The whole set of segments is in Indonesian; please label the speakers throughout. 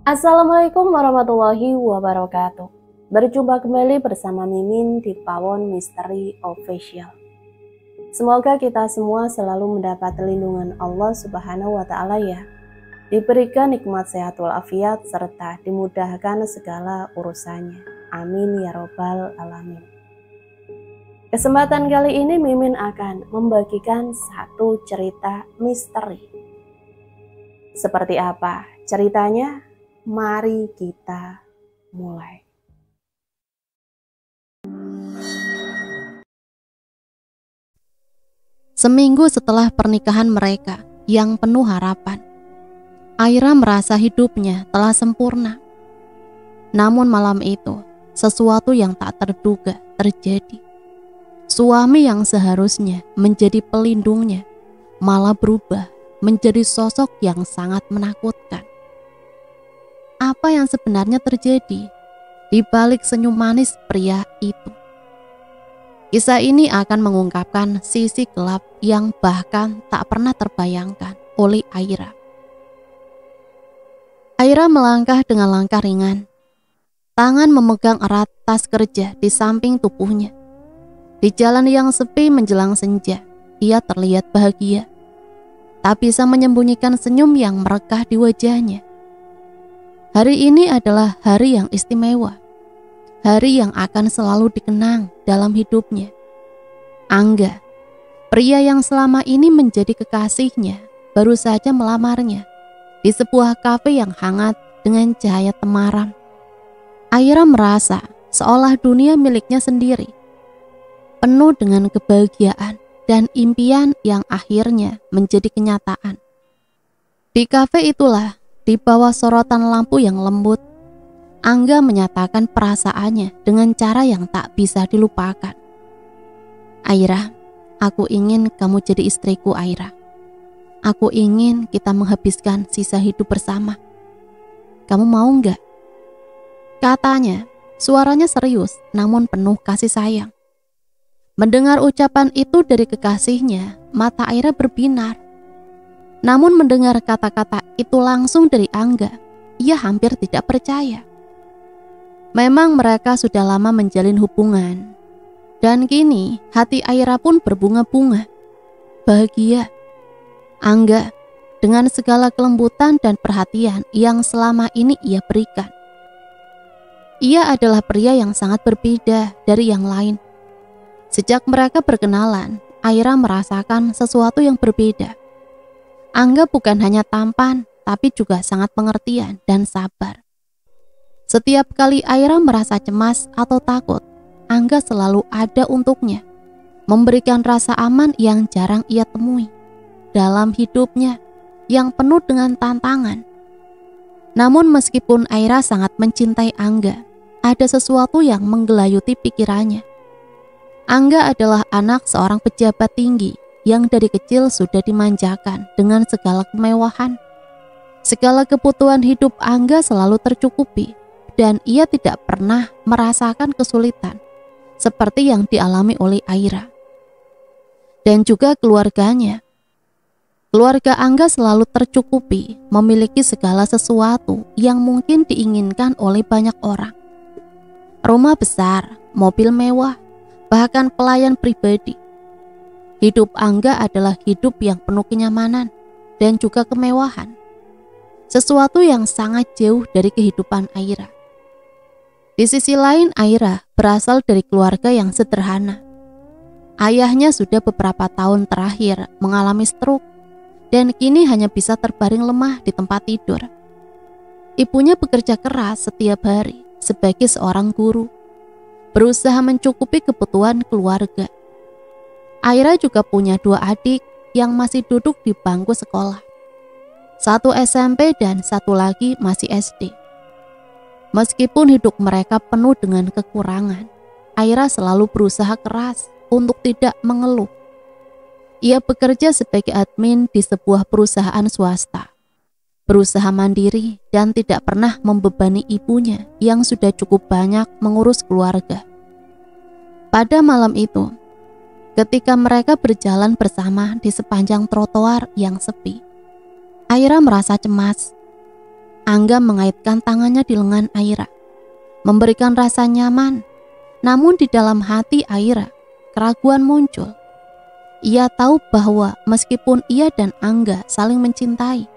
Speaker 1: Assalamualaikum warahmatullahi wabarakatuh. Berjumpa kembali bersama Mimin di Pawon Misteri Official. Semoga kita semua selalu mendapat lindungan Allah Subhanahu wa Ta'ala ya. Diberikan nikmat sehat walafiat serta dimudahkan segala urusannya. Amin ya robbal alamin. Kesempatan kali ini Mimin akan membagikan satu cerita misteri. Seperti apa ceritanya? Mari kita mulai.
Speaker 2: Seminggu setelah pernikahan mereka yang penuh harapan, Aira merasa hidupnya telah sempurna. Namun malam itu, sesuatu yang tak terduga terjadi. Suami yang seharusnya menjadi pelindungnya malah berubah menjadi sosok yang sangat menakutkan. Apa yang sebenarnya terjadi di balik senyum manis pria itu? Kisah ini akan mengungkapkan sisi gelap yang bahkan tak pernah terbayangkan oleh Aira. Aira melangkah dengan langkah ringan. Tangan memegang erat tas kerja di samping tubuhnya. Di jalan yang sepi menjelang senja, ia terlihat bahagia. Tak bisa menyembunyikan senyum yang merekah di wajahnya. Hari ini adalah hari yang istimewa, hari yang akan selalu dikenang dalam hidupnya. Angga, pria yang selama ini menjadi kekasihnya, baru saja melamarnya di sebuah kafe yang hangat dengan cahaya temaram. Aira merasa seolah dunia miliknya sendiri, penuh dengan kebahagiaan dan impian yang akhirnya menjadi kenyataan. Di kafe itulah, di bawah sorotan lampu yang lembut, Angga menyatakan perasaannya dengan cara yang tak bisa dilupakan. Aira, aku ingin kamu jadi istriku, Aira. Aku ingin kita menghabiskan sisa hidup bersama. Kamu mau enggak? Katanya, suaranya serius namun penuh kasih sayang. Mendengar ucapan itu dari kekasihnya, mata Aira berbinar. Namun mendengar kata-kata itu langsung dari Angga, ia hampir tidak percaya. Memang mereka sudah lama menjalin hubungan, dan kini hati Aira pun berbunga-bunga, bahagia. Angga, dengan segala kelembutan dan perhatian yang selama ini ia berikan. Ia adalah pria yang sangat berbeda dari yang lain. Sejak mereka berkenalan, Aira merasakan sesuatu yang berbeda. Angga bukan hanya tampan, tapi juga sangat pengertian dan sabar. Setiap kali Aira merasa cemas atau takut, Angga selalu ada untuknya, memberikan rasa aman yang jarang ia temui dalam hidupnya yang penuh dengan tantangan. Namun meskipun Aira sangat mencintai Angga, ada sesuatu yang menggelayuti pikirannya. Angga adalah anak seorang pejabat tinggi yang dari kecil sudah dimanjakan dengan segala kemewahan. Segala kebutuhan hidup Angga selalu tercukupi dan ia tidak pernah merasakan kesulitan seperti yang dialami oleh Aira. Dan juga keluarganya. Keluarga Angga selalu tercukupi, memiliki segala sesuatu yang mungkin diinginkan oleh banyak orang. Rumah besar, mobil mewah, bahkan pelayan pribadi. Hidup Angga adalah hidup yang penuh kenyamanan dan juga kemewahan. Sesuatu yang sangat jauh dari kehidupan Aira. Di sisi lain, Aira berasal dari keluarga yang sederhana. Ayahnya sudah beberapa tahun terakhir mengalami stroke dan kini hanya bisa terbaring lemah di tempat tidur. Ibunya bekerja keras setiap hari sebagai seorang guru, berusaha mencukupi kebutuhan keluarga. Aira juga punya 2 adik yang masih duduk di bangku sekolah. 1 SMP dan 1 lagi masih SD. Meskipun hidup mereka penuh dengan kekurangan, Aira selalu berusaha keras untuk tidak mengeluh. Ia bekerja sebagai admin di sebuah perusahaan swasta, berusaha mandiri dan tidak pernah membebani ibunya yang sudah cukup banyak mengurus keluarga. Pada malam itu, ketika mereka berjalan bersama di sepanjang trotoar yang sepi, Aira merasa cemas. Angga mengaitkan tangannya di lengan Aira, memberikan rasa nyaman. Namun di dalam hati Aira, keraguan muncul. Ia tahu bahwa meskipun ia dan Angga saling mencintai,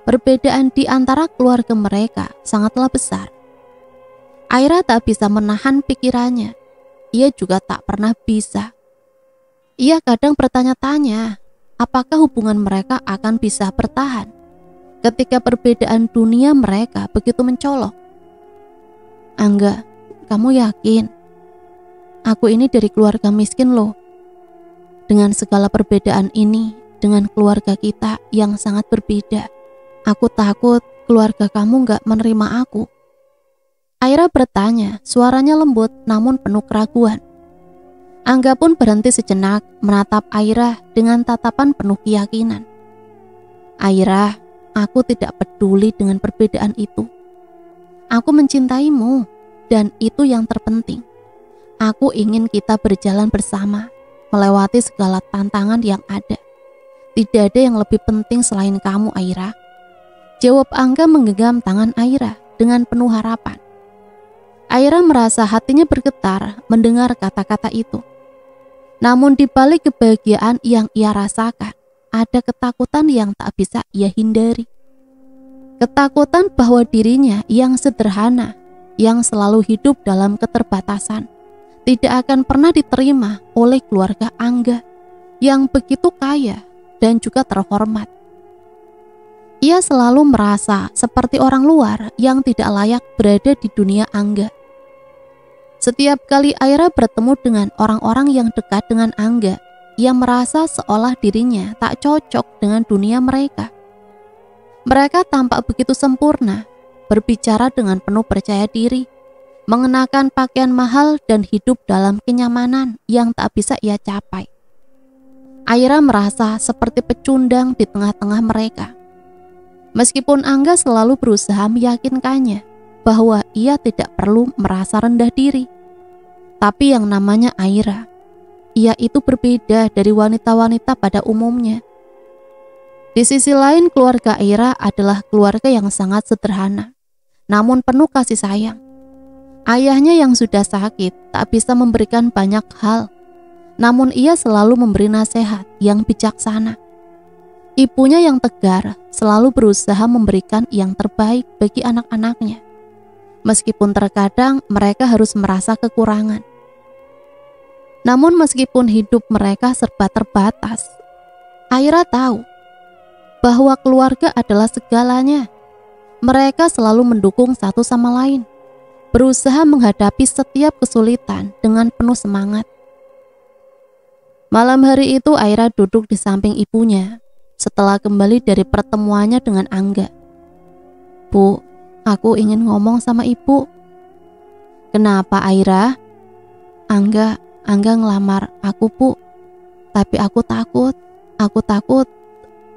Speaker 2: perbedaan di antara keluarga mereka sangatlah besar. Aira tak bisa menahan pikirannya. Ia juga tak pernah bisa. Ia kadang bertanya-tanya, apakah hubungan mereka akan bisa bertahan ketika perbedaan dunia mereka begitu mencolok. Angga, kamu yakin? Aku ini dari keluarga miskin loh. Dengan segala perbedaan ini, dengan keluarga kita yang sangat berbeda, aku takut keluarga kamu gak menerima aku. Aira bertanya, suaranya lembut namun penuh keraguan. Angga pun berhenti sejenak menatap Aira dengan tatapan penuh keyakinan. Aira, aku tidak peduli dengan perbedaan itu. Aku mencintaimu dan itu yang terpenting. Aku ingin kita berjalan bersama, melewati segala tantangan yang ada. Tidak ada yang lebih penting selain kamu, Aira. Jawab Angga menggenggam tangan Aira dengan penuh harapan. Aira merasa hatinya bergetar mendengar kata-kata itu. Namun di balik kebahagiaan yang ia rasakan, ada ketakutan yang tak bisa ia hindari. Ketakutan bahwa dirinya yang sederhana, yang selalu hidup dalam keterbatasan, tidak akan pernah diterima oleh keluarga Angga yang begitu kaya dan juga terhormat. Ia selalu merasa seperti orang luar yang tidak layak berada di dunia Angga. Setiap kali Aira bertemu dengan orang-orang yang dekat dengan Angga, ia merasa seolah dirinya tak cocok dengan dunia mereka. Mereka tampak begitu sempurna, berbicara dengan penuh percaya diri, mengenakan pakaian mahal dan hidup dalam kenyamanan yang tak bisa ia capai. Aira merasa seperti pecundang di tengah-tengah mereka. Meskipun Angga selalu berusaha meyakinkannya bahwa ia tidak perlu merasa rendah diri. Tapi yang namanya Aira, ia itu berbeda dari wanita-wanita pada umumnya. Di sisi lain, keluarga Aira adalah keluarga yang sangat sederhana, namun penuh kasih sayang. Ayahnya yang sudah sakit tak bisa memberikan banyak hal, namun ia selalu memberi nasihat yang bijaksana. Ibunya yang tegar selalu berusaha memberikan yang terbaik bagi anak-anaknya. Meskipun terkadang mereka harus merasa kekurangan. Namun meskipun hidup mereka serba terbatas, Aira tahu bahwa keluarga adalah segalanya. Mereka selalu mendukung satu sama lain, berusaha menghadapi setiap kesulitan dengan penuh semangat. Malam hari itu Aira duduk di samping ibunya setelah kembali dari pertemuannya dengan Angga. Bu, aku ingin ngomong sama ibu. Kenapa Aira? Angga ngelamar aku, Bu. Tapi aku takut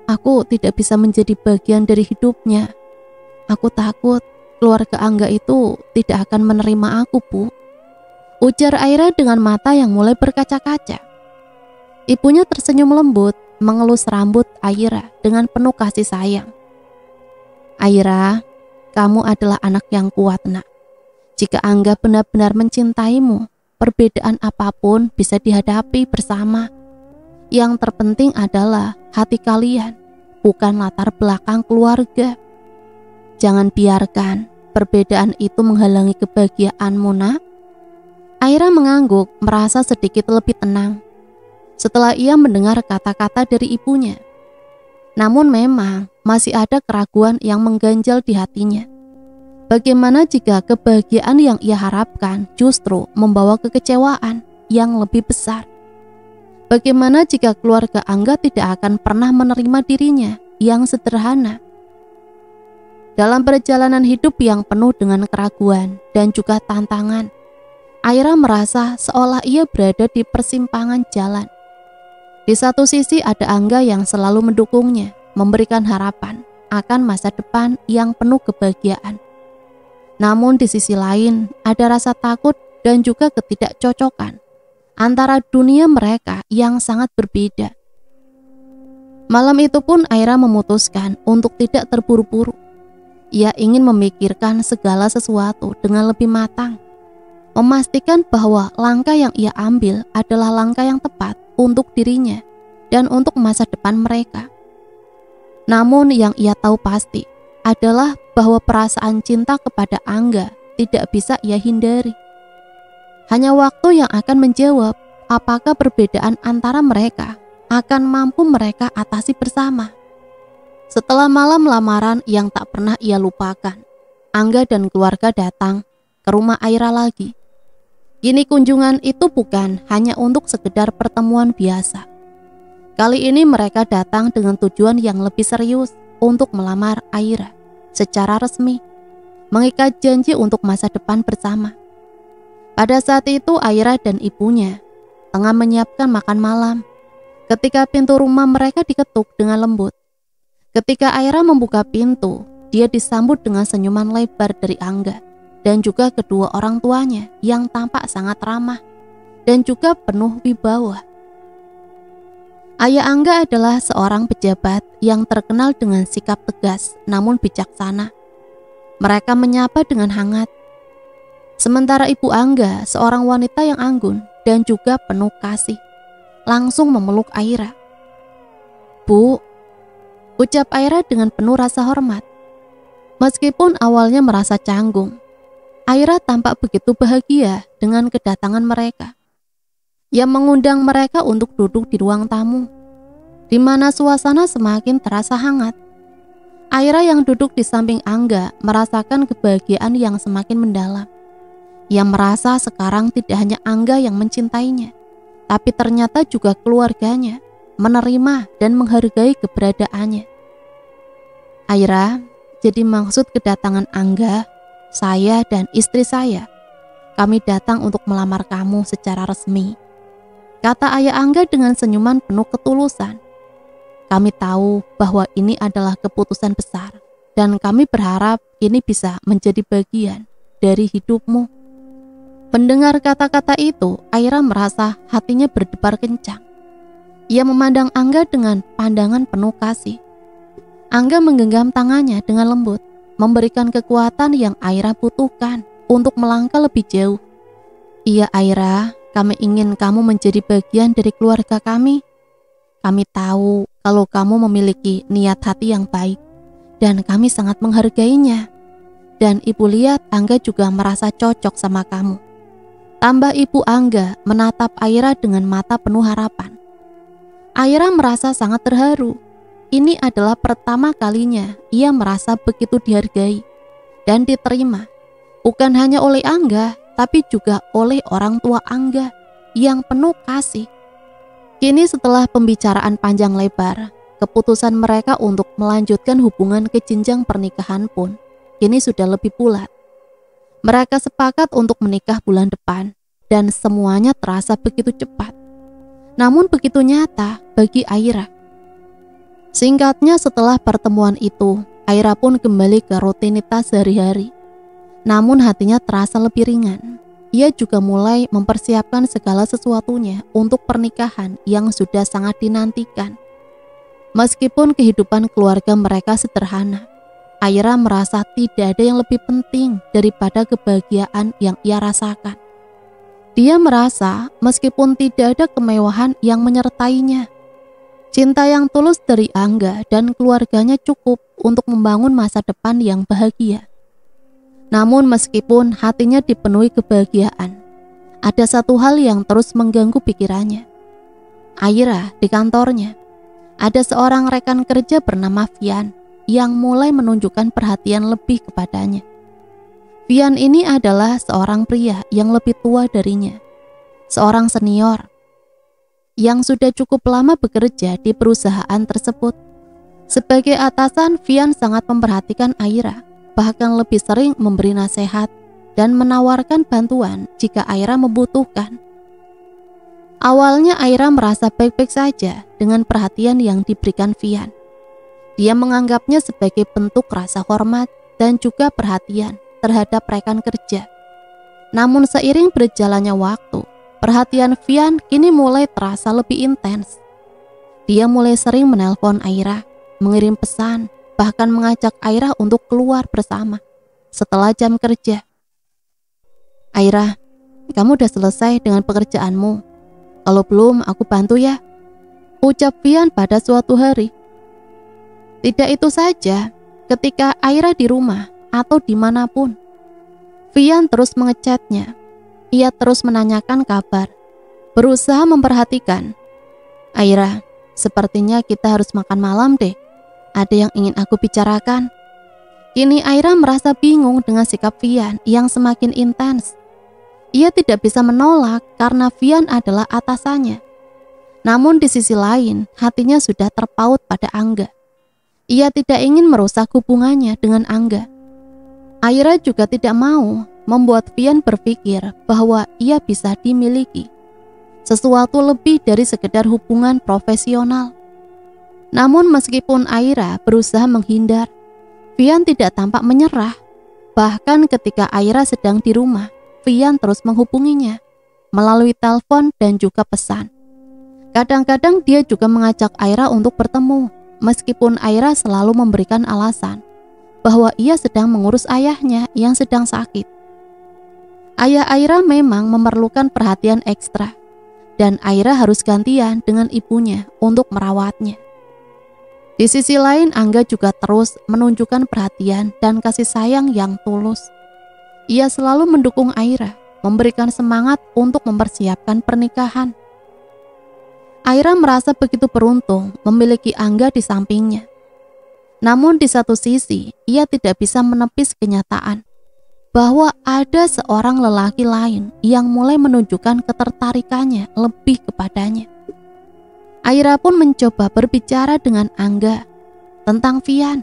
Speaker 2: aku tidak bisa menjadi bagian dari hidupnya. Aku takut keluarga Angga itu tidak akan menerima aku, Bu. Ujar Aira dengan mata yang mulai berkaca-kaca. Ibunya tersenyum lembut, mengelus rambut Aira dengan penuh kasih sayang. Aira, kamu adalah anak yang kuat, nak. Jika Angga benar-benar mencintaimu, perbedaan apapun bisa dihadapi bersama. Yang terpenting adalah hati kalian, bukan latar belakang keluarga. Jangan biarkan perbedaan itu menghalangi kebahagiaanmu, nak. Aira mengangguk, merasa sedikit lebih tenang setelah ia mendengar kata-kata dari ibunya. Namun memang masih ada keraguan yang mengganjal di hatinya. Bagaimana jika kebahagiaan yang ia harapkan justru membawa kekecewaan yang lebih besar? Bagaimana jika keluarga Angga tidak akan pernah menerima dirinya yang sederhana? Dalam perjalanan hidup yang penuh dengan keraguan dan juga tantangan, Aira merasa seolah ia berada di persimpangan jalan. Di satu sisi ada Angga yang selalu mendukungnya, memberikan harapan akan masa depan yang penuh kebahagiaan. Namun di sisi lain ada rasa takut dan juga ketidakcocokan antara dunia mereka yang sangat berbeda. Malam itu pun Aira memutuskan untuk tidak terburu-buru. Ia ingin memikirkan segala sesuatu dengan lebih matang, memastikan bahwa langkah yang ia ambil adalah langkah yang tepat untuk dirinya dan untuk masa depan mereka. Namun yang ia tahu pasti adalah bahwa perasaan cinta kepada Angga tidak bisa ia hindari. Hanya waktu yang akan menjawab apakah perbedaan antara mereka akan mampu mereka atasi bersama. Setelah malam lamaran yang tak pernah ia lupakan, Angga dan keluarga datang ke rumah Aira lagi. Kini kunjungan itu bukan hanya untuk sekedar pertemuan biasa. Kali ini mereka datang dengan tujuan yang lebih serius untuk melamar Aira secara resmi, mengikat janji untuk masa depan bersama. Pada saat itu Aira dan ibunya tengah menyiapkan makan malam ketika pintu rumah mereka diketuk dengan lembut. Ketika Aira membuka pintu, dia disambut dengan senyuman lebar dari Angga dan juga kedua orang tuanya yang tampak sangat ramah dan juga penuh wibawa. Ayah Angga adalah seorang pejabat yang terkenal dengan sikap tegas namun bijaksana. Mereka menyapa dengan hangat. Sementara ibu Angga, seorang wanita yang anggun dan juga penuh kasih, langsung memeluk Aira. "Bu," ucap Aira dengan penuh rasa hormat. Meskipun awalnya merasa canggung, Aira tampak begitu bahagia dengan kedatangan mereka. Ia mengundang mereka untuk duduk di ruang tamu, di mana suasana semakin terasa hangat. Aira yang duduk di samping Angga merasakan kebahagiaan yang semakin mendalam. Ia merasa sekarang tidak hanya Angga yang mencintainya, tapi ternyata juga keluarganya menerima dan menghargai keberadaannya. "Aira, jadi maksud kedatangan Angga, saya dan istri saya, kami datang untuk melamar kamu secara resmi," kata ayah Angga dengan senyuman penuh ketulusan. "Kami tahu bahwa ini adalah keputusan besar dan kami berharap ini bisa menjadi bagian dari hidupmu." Mendengar kata-kata itu, Aira merasa hatinya berdebar kencang. Ia memandang Angga dengan pandangan penuh kasih. Angga menggenggam tangannya dengan lembut, memberikan kekuatan yang Aira butuhkan untuk melangkah lebih jauh. "Iya Aira, kami ingin kamu menjadi bagian dari keluarga kami. Kami tahu kalau kamu memiliki niat hati yang baik dan kami sangat menghargainya. Dan ibu lihat Angga juga merasa cocok sama kamu," tambah ibu Angga menatap Aira dengan mata penuh harapan. Aira merasa sangat terharu. Ini adalah pertama kalinya ia merasa begitu dihargai dan diterima, bukan hanya oleh Angga, tapi juga oleh orang tua Angga yang penuh kasih. Kini setelah pembicaraan panjang lebar, keputusan mereka untuk melanjutkan hubungan ke jenjang pernikahan pun kini sudah lebih bulat. Mereka sepakat untuk menikah bulan depan dan semuanya terasa begitu cepat. Namun begitu nyata bagi Aira. Singkatnya setelah pertemuan itu, Aira pun kembali ke rutinitas sehari-hari. Namun hatinya terasa lebih ringan. Ia juga mulai mempersiapkan segala sesuatunya untuk pernikahan yang sudah sangat dinantikan. Meskipun kehidupan keluarga mereka sederhana, Aira merasa tidak ada yang lebih penting daripada kebahagiaan yang ia rasakan. Dia merasa meskipun tidak ada kemewahan yang menyertainya, cinta yang tulus dari Angga dan keluarganya cukup untuk membangun masa depan yang bahagia. Namun meskipun hatinya dipenuhi kebahagiaan, ada satu hal yang terus mengganggu pikirannya. Aira di kantornya, ada seorang rekan kerja bernama Vian yang mulai menunjukkan perhatian lebih kepadanya. Vian ini adalah seorang pria yang lebih tua darinya, seorang senior yang sudah cukup lama bekerja di perusahaan tersebut. Sebagai atasan, Vian sangat memperhatikan Aira, bahkan lebih sering memberi nasihat dan menawarkan bantuan jika Aira membutuhkan. Awalnya Aira merasa baik-baik saja dengan perhatian yang diberikan Vian. Dia menganggapnya sebagai bentuk rasa hormat dan juga perhatian terhadap rekan kerja. Namun seiring berjalannya waktu, perhatian Vian kini mulai terasa lebih intens. Dia mulai sering menelpon Aira, mengirim pesan, bahkan mengajak Aira untuk keluar bersama setelah jam kerja. "Aira, kamu udah selesai dengan pekerjaanmu? Kalau belum, aku bantu ya," ucap Vian pada suatu hari. Tidak itu saja, ketika Aira di rumah atau dimanapun, Vian terus mengechatnya. Ia terus menanyakan kabar, berusaha memperhatikan. "Aira, sepertinya kita harus makan malam deh. Ada yang ingin aku bicarakan." Kini Aira merasa bingung dengan sikap Vian yang semakin intens. Ia tidak bisa menolak karena Vian adalah atasannya. Namun di sisi lain, hatinya sudah terpaut pada Angga. Ia tidak ingin merusak hubungannya dengan Angga. Aira juga tidak mau membuat Vian berpikir bahwa ia bisa dimiliki, sesuatu lebih dari sekedar hubungan profesional. Namun meskipun Aira berusaha menghindar, Vian tidak tampak menyerah. Bahkan ketika Aira sedang di rumah, Vian terus menghubunginya melalui telepon dan juga pesan. Kadang-kadang dia juga mengajak Aira untuk bertemu, meskipun Aira selalu memberikan alasan bahwa ia sedang mengurus ayahnya yang sedang sakit. Ayah Aira memang memerlukan perhatian ekstra, dan Aira harus gantian dengan ibunya untuk merawatnya. Di sisi lain, Angga juga terus menunjukkan perhatian dan kasih sayang yang tulus. Ia selalu mendukung Aira, memberikan semangat untuk mempersiapkan pernikahan. Aira merasa begitu beruntung memiliki Angga di sampingnya. Namun di satu sisi, ia tidak bisa menepis kenyataan bahwa ada seorang lelaki lain yang mulai menunjukkan ketertarikannya lebih kepadanya. Aira pun mencoba berbicara dengan Angga tentang Vian.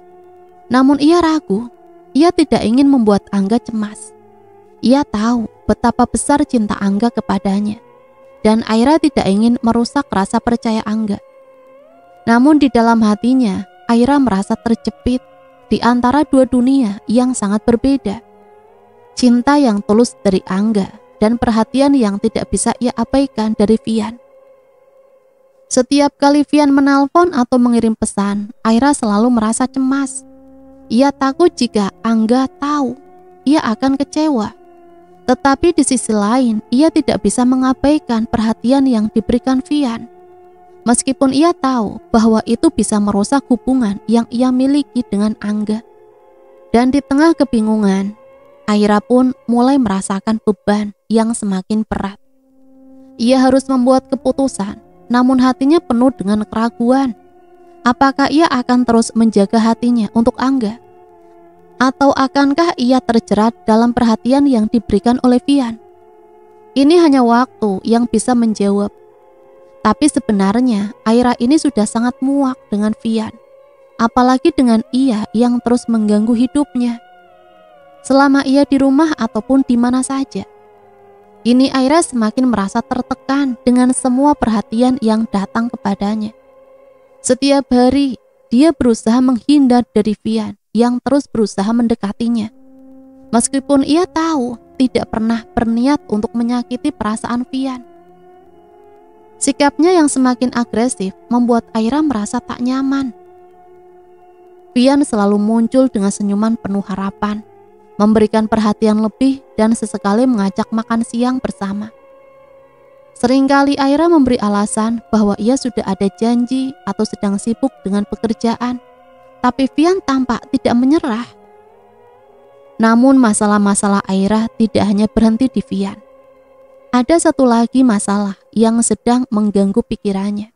Speaker 2: Namun ia ragu, ia tidak ingin membuat Angga cemas. Ia tahu betapa besar cinta Angga kepadanya, dan Aira tidak ingin merusak rasa percaya Angga. Namun di dalam hatinya, Aira merasa terjepit di antara dua dunia yang sangat berbeda. Cinta yang tulus dari Angga dan perhatian yang tidak bisa ia abaikan dari Vian. Setiap kali Vian menelpon atau mengirim pesan, Aira selalu merasa cemas. Ia takut jika Angga tahu, ia akan kecewa. Tetapi di sisi lain, ia tidak bisa mengabaikan perhatian yang diberikan Vian. Meskipun ia tahu bahwa itu bisa merusak hubungan yang ia miliki dengan Angga. Dan di tengah kebingungan, Aira pun mulai merasakan beban yang semakin berat. Ia harus membuat keputusan, namun hatinya penuh dengan keraguan. Apakah ia akan terus menjaga hatinya untuk Angga? Atau akankah ia terjerat dalam perhatian yang diberikan oleh Vian? Ini hanya waktu yang bisa menjawab. Tapi sebenarnya Aira ini sudah sangat muak dengan Vian, apalagi dengan ia yang terus mengganggu hidupnya. Selama ia di rumah ataupun di mana saja, kini Aira semakin merasa tertekan dengan semua perhatian yang datang kepadanya. Setiap hari, dia berusaha menghindar dari Vian yang terus berusaha mendekatinya. Meskipun ia tahu tidak pernah berniat untuk menyakiti perasaan Vian. Sikapnya yang semakin agresif membuat Aira merasa tak nyaman. Vian selalu muncul dengan senyuman penuh harapan, memberikan perhatian lebih dan sesekali mengajak makan siang bersama. Seringkali Aira memberi alasan bahwa ia sudah ada janji atau sedang sibuk dengan pekerjaan, tapi Vian tampak tidak menyerah. Namun masalah-masalah Aira tidak hanya berhenti di Vian. Ada satu lagi masalah yang sedang mengganggu pikirannya.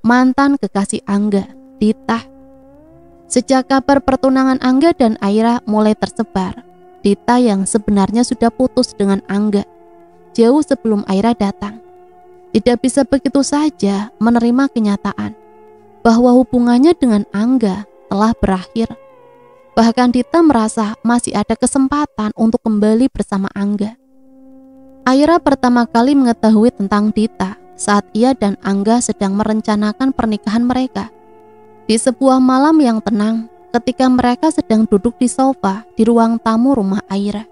Speaker 2: Mantan kekasih Angga, Dita. Sejak kabar pertunangan Angga dan Aira mulai tersebar, Dita yang sebenarnya sudah putus dengan Angga jauh sebelum Aira datang, tidak bisa begitu saja menerima kenyataan bahwa hubungannya dengan Angga telah berakhir. Bahkan Dita merasa masih ada kesempatan untuk kembali bersama Angga. Aira pertama kali mengetahui tentang Dita saat ia dan Angga sedang merencanakan pernikahan mereka. Di sebuah malam yang tenang, ketika mereka sedang duduk di sofa di ruang tamu rumah Aira,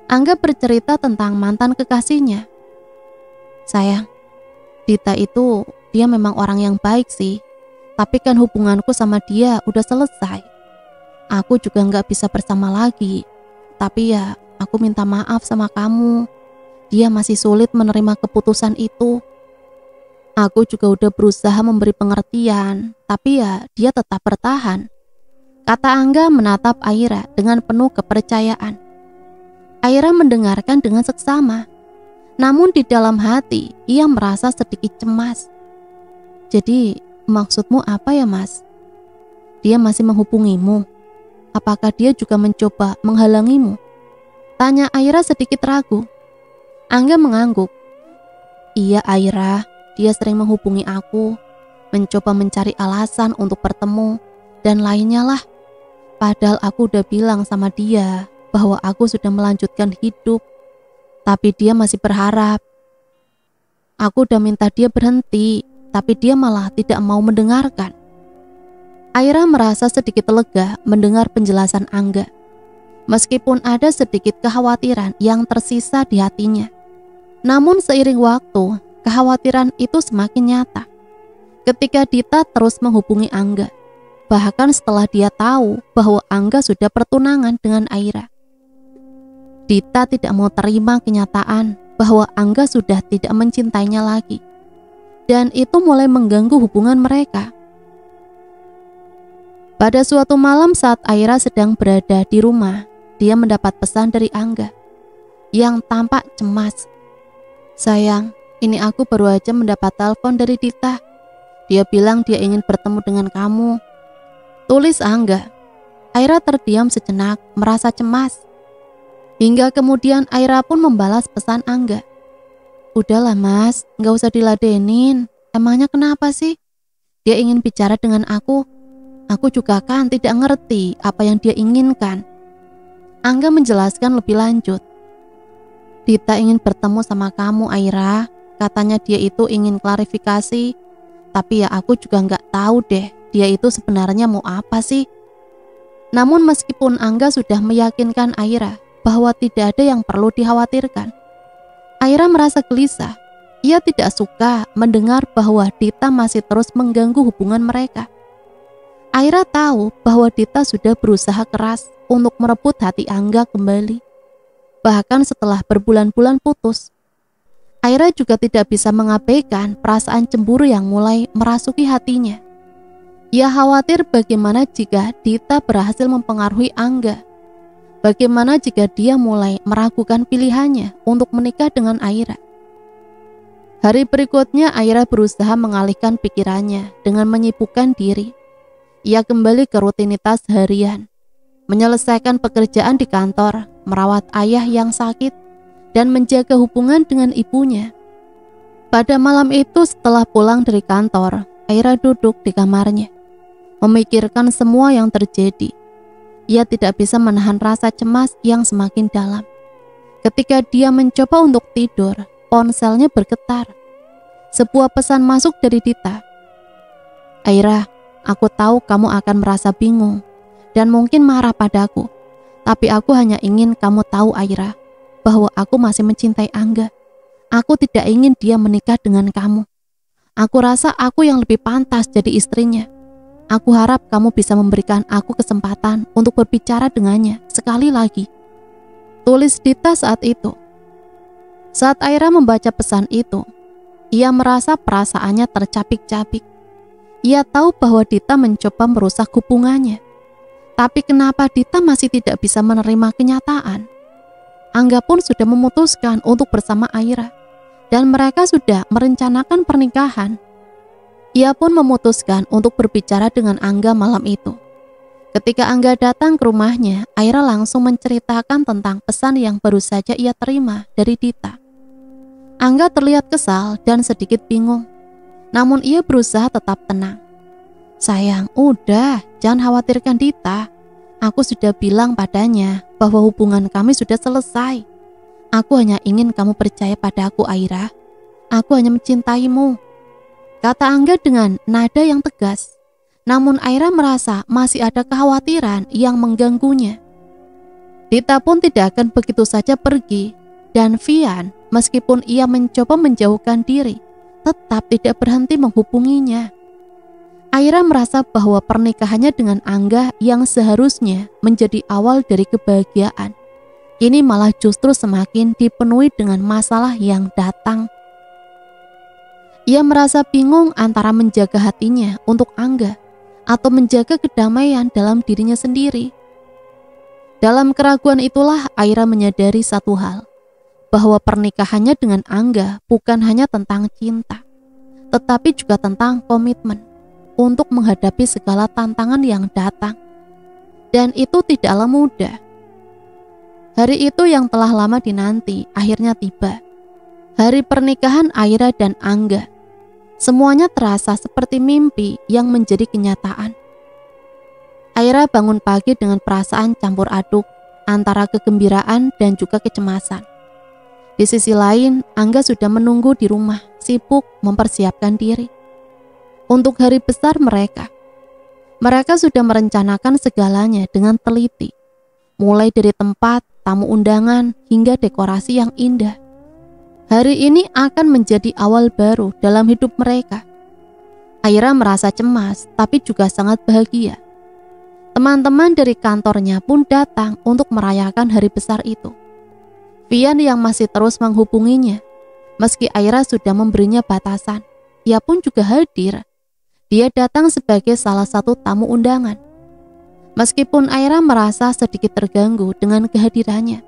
Speaker 2: Angga bercerita tentang mantan kekasihnya. "Sayang, Dita itu dia memang orang yang baik sih, Tapi kan hubunganku sama dia udah selesai. Aku juga nggak bisa bersama lagi. Tapi ya, aku minta maaf sama kamu. Dia masih sulit menerima keputusan itu. Aku juga udah berusaha memberi pengertian, tapi ya dia tetap bertahan. Kata Angga menatap Aira dengan penuh kepercayaan. Aira mendengarkan dengan seksama. Namun di dalam hati, ia merasa sedikit cemas. Jadi, maksudmu apa ya, Mas? Dia masih menghubungimu? Apakah dia juga mencoba menghalangimu? Tanya Aira sedikit ragu. Angga mengangguk. Iya, Aira, dia sering menghubungi aku, mencoba mencari alasan untuk bertemu, dan lainnya lah. Padahal aku udah bilang sama dia bahwa aku sudah melanjutkan hidup. Tapi dia masih berharap. Aku udah minta dia berhenti, tapi dia malah tidak mau mendengarkan. Aira merasa sedikit lega mendengar penjelasan Angga. Meskipun ada sedikit kekhawatiran yang tersisa di hatinya. Namun seiring waktu, kekhawatiran itu semakin nyata. Ketika Dita terus menghubungi Angga, bahkan setelah dia tahu bahwa Angga sudah pertunangan dengan Aira. Dita tidak mau terima kenyataan bahwa Angga sudah tidak mencintainya lagi. Dan itu mulai mengganggu hubungan mereka. Pada suatu malam saat Aira sedang berada di rumah, dia mendapat pesan dari Angga yang tampak cemas. Sayang, ini aku baru aja mendapat telepon dari Dita. Dia bilang dia ingin bertemu dengan kamu. Tulis Angga. Aira terdiam sejenak, merasa cemas. Hingga kemudian Aira pun membalas pesan Angga. Udahlah Mas, gak usah diladenin. Emangnya kenapa sih? Dia ingin bicara dengan aku. Aku juga kan tidak ngerti apa yang dia inginkan. Angga menjelaskan lebih lanjut. Dita ingin bertemu sama kamu, Aira. Katanya dia itu ingin klarifikasi. Tapi ya aku juga gak tahu deh, dia itu sebenarnya mau apa sih? Namun meskipun Angga sudah meyakinkan Aira bahwa tidak ada yang perlu dikhawatirkan, Aira merasa gelisah. Ia tidak suka mendengar bahwa Dita masih terus mengganggu hubungan mereka. Aira tahu bahwa Dita sudah berusaha keras untuk merebut hati Angga kembali. Bahkan setelah berbulan-bulan putus, Aira juga tidak bisa mengabaikan perasaan cemburu yang mulai merasuki hatinya. Ia khawatir bagaimana jika Dita berhasil mempengaruhi Angga. Bagaimana jika dia mulai meragukan pilihannya untuk menikah dengan Aira. Hari berikutnya Aira berusaha mengalihkan pikirannya dengan menyibukkan diri. Ia kembali ke rutinitas harian, menyelesaikan pekerjaan di kantor, merawat ayah yang sakit, dan menjaga hubungan dengan ibunya. Pada malam itu setelah pulang dari kantor, Aira duduk di kamarnya, memikirkan semua yang terjadi. Ia tidak bisa menahan rasa cemas yang semakin dalam. Ketika dia mencoba untuk tidur, ponselnya bergetar. Sebuah pesan masuk dari Dita. Aira, aku tahu kamu akan merasa bingung dan mungkin marah padaku. Tapi aku hanya ingin kamu tahu, Aira, bahwa aku masih mencintai Angga. Aku tidak ingin dia menikah dengan kamu. Aku rasa aku yang lebih pantas jadi istrinya. Aku harap kamu bisa memberikan aku kesempatan untuk berbicara dengannya sekali lagi. Tulis Dita saat itu. Saat Aira membaca pesan itu, ia merasa perasaannya tercapik-capik. Ia tahu bahwa Dita mencoba merusak hubungannya. Tapi kenapa Dita masih tidak bisa menerima kenyataan? Angga pun sudah memutuskan untuk bersama Aira. Dan mereka sudah merencanakan pernikahan. Ia pun memutuskan untuk berbicara dengan Angga malam itu. Ketika Angga datang ke rumahnya, Aira langsung menceritakan tentang pesan yang baru saja ia terima dari Dita. Angga terlihat kesal dan sedikit bingung. Namun ia berusaha tetap tenang. Sayang, udah, jangan khawatirkan Dita. Aku sudah bilang padanya bahwa hubungan kami sudah selesai. Aku hanya ingin kamu percaya padaku, Aira. Aku hanya mencintaimu, kata Angga dengan nada yang tegas. Namun Aira merasa masih ada kekhawatiran yang mengganggunya. Dita pun tidak akan begitu saja pergi. Dan Vian, meskipun ia mencoba menjauhkan diri, tetap tidak berhenti menghubunginya. Aira merasa bahwa pernikahannya dengan Angga yang seharusnya menjadi awal dari kebahagiaan, kini malah justru semakin dipenuhi dengan masalah yang datang. Ia merasa bingung antara menjaga hatinya untuk Angga atau menjaga kedamaian dalam dirinya sendiri. Dalam keraguan itulah Aira menyadari satu hal, bahwa pernikahannya dengan Angga bukan hanya tentang cinta, tetapi juga tentang komitmen untuk menghadapi segala tantangan yang datang. Dan itu tidaklah mudah. Hari itu yang telah lama dinanti akhirnya tiba. Hari pernikahan Aira dan Angga. Semuanya terasa seperti mimpi yang menjadi kenyataan. Aira bangun pagi dengan perasaan campur aduk antara kegembiraan dan juga kecemasan. Di sisi lain, Angga sudah menunggu di rumah, sibuk mempersiapkan diri untuk hari besar mereka. Mereka sudah merencanakan segalanya dengan teliti, mulai dari tempat, tamu undangan, hingga dekorasi yang indah. Hari ini akan menjadi awal baru dalam hidup mereka. Aira merasa cemas, tapi juga sangat bahagia. Teman-teman dari kantornya pun datang untuk merayakan hari besar itu. Vian yang masih terus menghubunginya. Meski Aira sudah memberinya batasan, ia pun juga hadir. Dia datang sebagai salah satu tamu undangan. Meskipun Aira merasa sedikit terganggu dengan kehadirannya,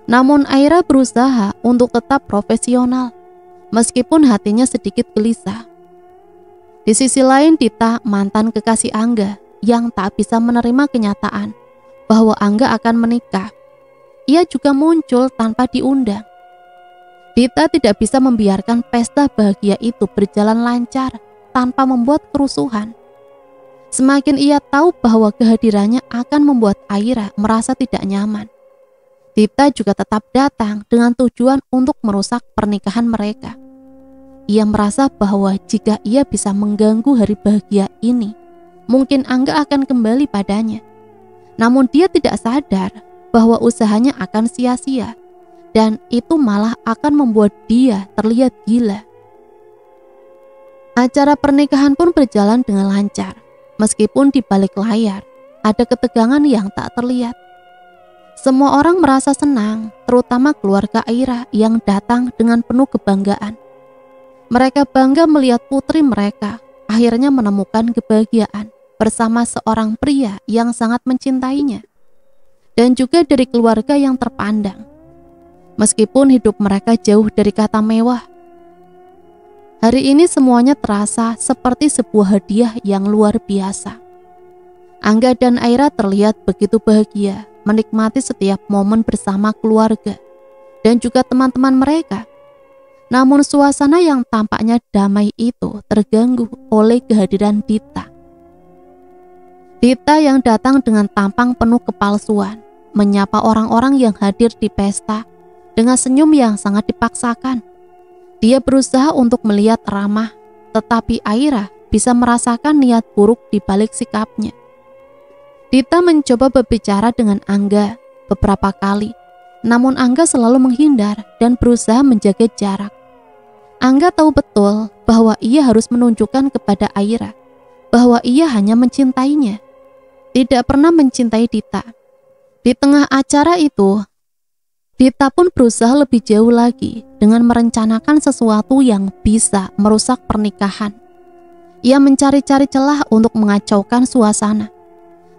Speaker 2: namun Aira berusaha untuk tetap profesional, meskipun hatinya sedikit gelisah. Di sisi lain, Dita, mantan kekasih Angga, yang tak bisa menerima kenyataan bahwa Angga akan menikah, ia juga muncul tanpa diundang. Dita tidak bisa membiarkan pesta bahagia itu berjalan lancar tanpa membuat kerusuhan. Semakin ia tahu bahwa kehadirannya akan membuat Aira merasa tidak nyaman, Dita juga tetap datang dengan tujuan untuk merusak pernikahan mereka. Ia merasa bahwa jika ia bisa mengganggu hari bahagia ini, mungkin Angga akan kembali padanya. Namun dia tidak sadar bahwa usahanya akan sia-sia, dan itu malah akan membuat dia terlihat gila. Acara pernikahan pun berjalan dengan lancar, meskipun di balik layar ada ketegangan yang tak terlihat. Semua orang merasa senang, terutama keluarga Aira yang datang dengan penuh kebanggaan. Mereka bangga melihat putri mereka akhirnya menemukan kebahagiaan bersama seorang pria yang sangat mencintainya, dan juga dari keluarga yang terpandang. Meskipun hidup mereka jauh dari kata mewah, hari ini semuanya terasa seperti sebuah hadiah yang luar biasa. Angga dan Aira terlihat begitu bahagia menikmati setiap momen bersama keluarga dan juga teman-teman mereka. Namun suasana yang tampaknya damai itu terganggu oleh kehadiran Dita. Dita yang datang dengan tampang penuh kepalsuan, menyapa orang-orang yang hadir di pesta dengan senyum yang sangat dipaksakan. Dia berusaha untuk melihat ramah, tetapi Aira bisa merasakan niat buruk di balik sikapnya. Dita mencoba berbicara dengan Angga beberapa kali, namun Angga selalu menghindar dan berusaha menjaga jarak. Angga tahu betul bahwa ia harus menunjukkan kepada Aira bahwa ia hanya mencintainya, tidak pernah mencintai Dita. Di tengah acara itu, Dita pun berusaha lebih jauh lagi dengan merencanakan sesuatu yang bisa merusak pernikahan. Ia mencari-cari celah untuk mengacaukan suasana.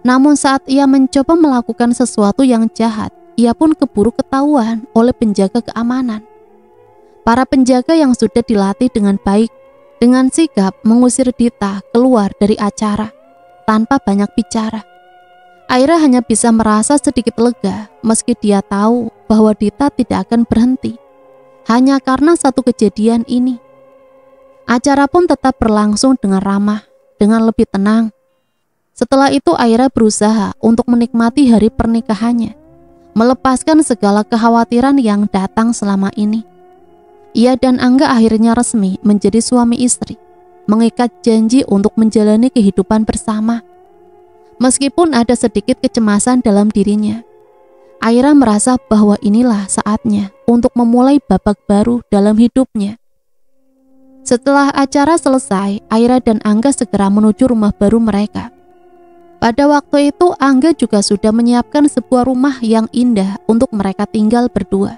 Speaker 2: Namun saat ia mencoba melakukan sesuatu yang jahat, ia pun keburu ketahuan oleh penjaga keamanan. Para penjaga yang sudah dilatih dengan baik, dengan sigap mengusir Dita keluar dari acara tanpa banyak bicara. Aira hanya bisa merasa sedikit lega meski dia tahu bahwa Dita tidak akan berhenti hanya karena satu kejadian ini. Acara pun tetap berlangsung dengan ramah, dengan lebih tenang. Setelah itu Aira berusaha untuk menikmati hari pernikahannya, melepaskan segala kekhawatiran yang datang selama ini. Ia dan Angga akhirnya resmi menjadi suami istri, mengikat janji untuk menjalani kehidupan bersama. Meskipun ada sedikit kecemasan dalam dirinya, Aira merasa bahwa inilah saatnya untuk memulai babak baru dalam hidupnya. Setelah acara selesai, Aira dan Angga segera menuju rumah baru mereka. Pada waktu itu Angga juga sudah menyiapkan sebuah rumah yang indah untuk mereka tinggal berdua.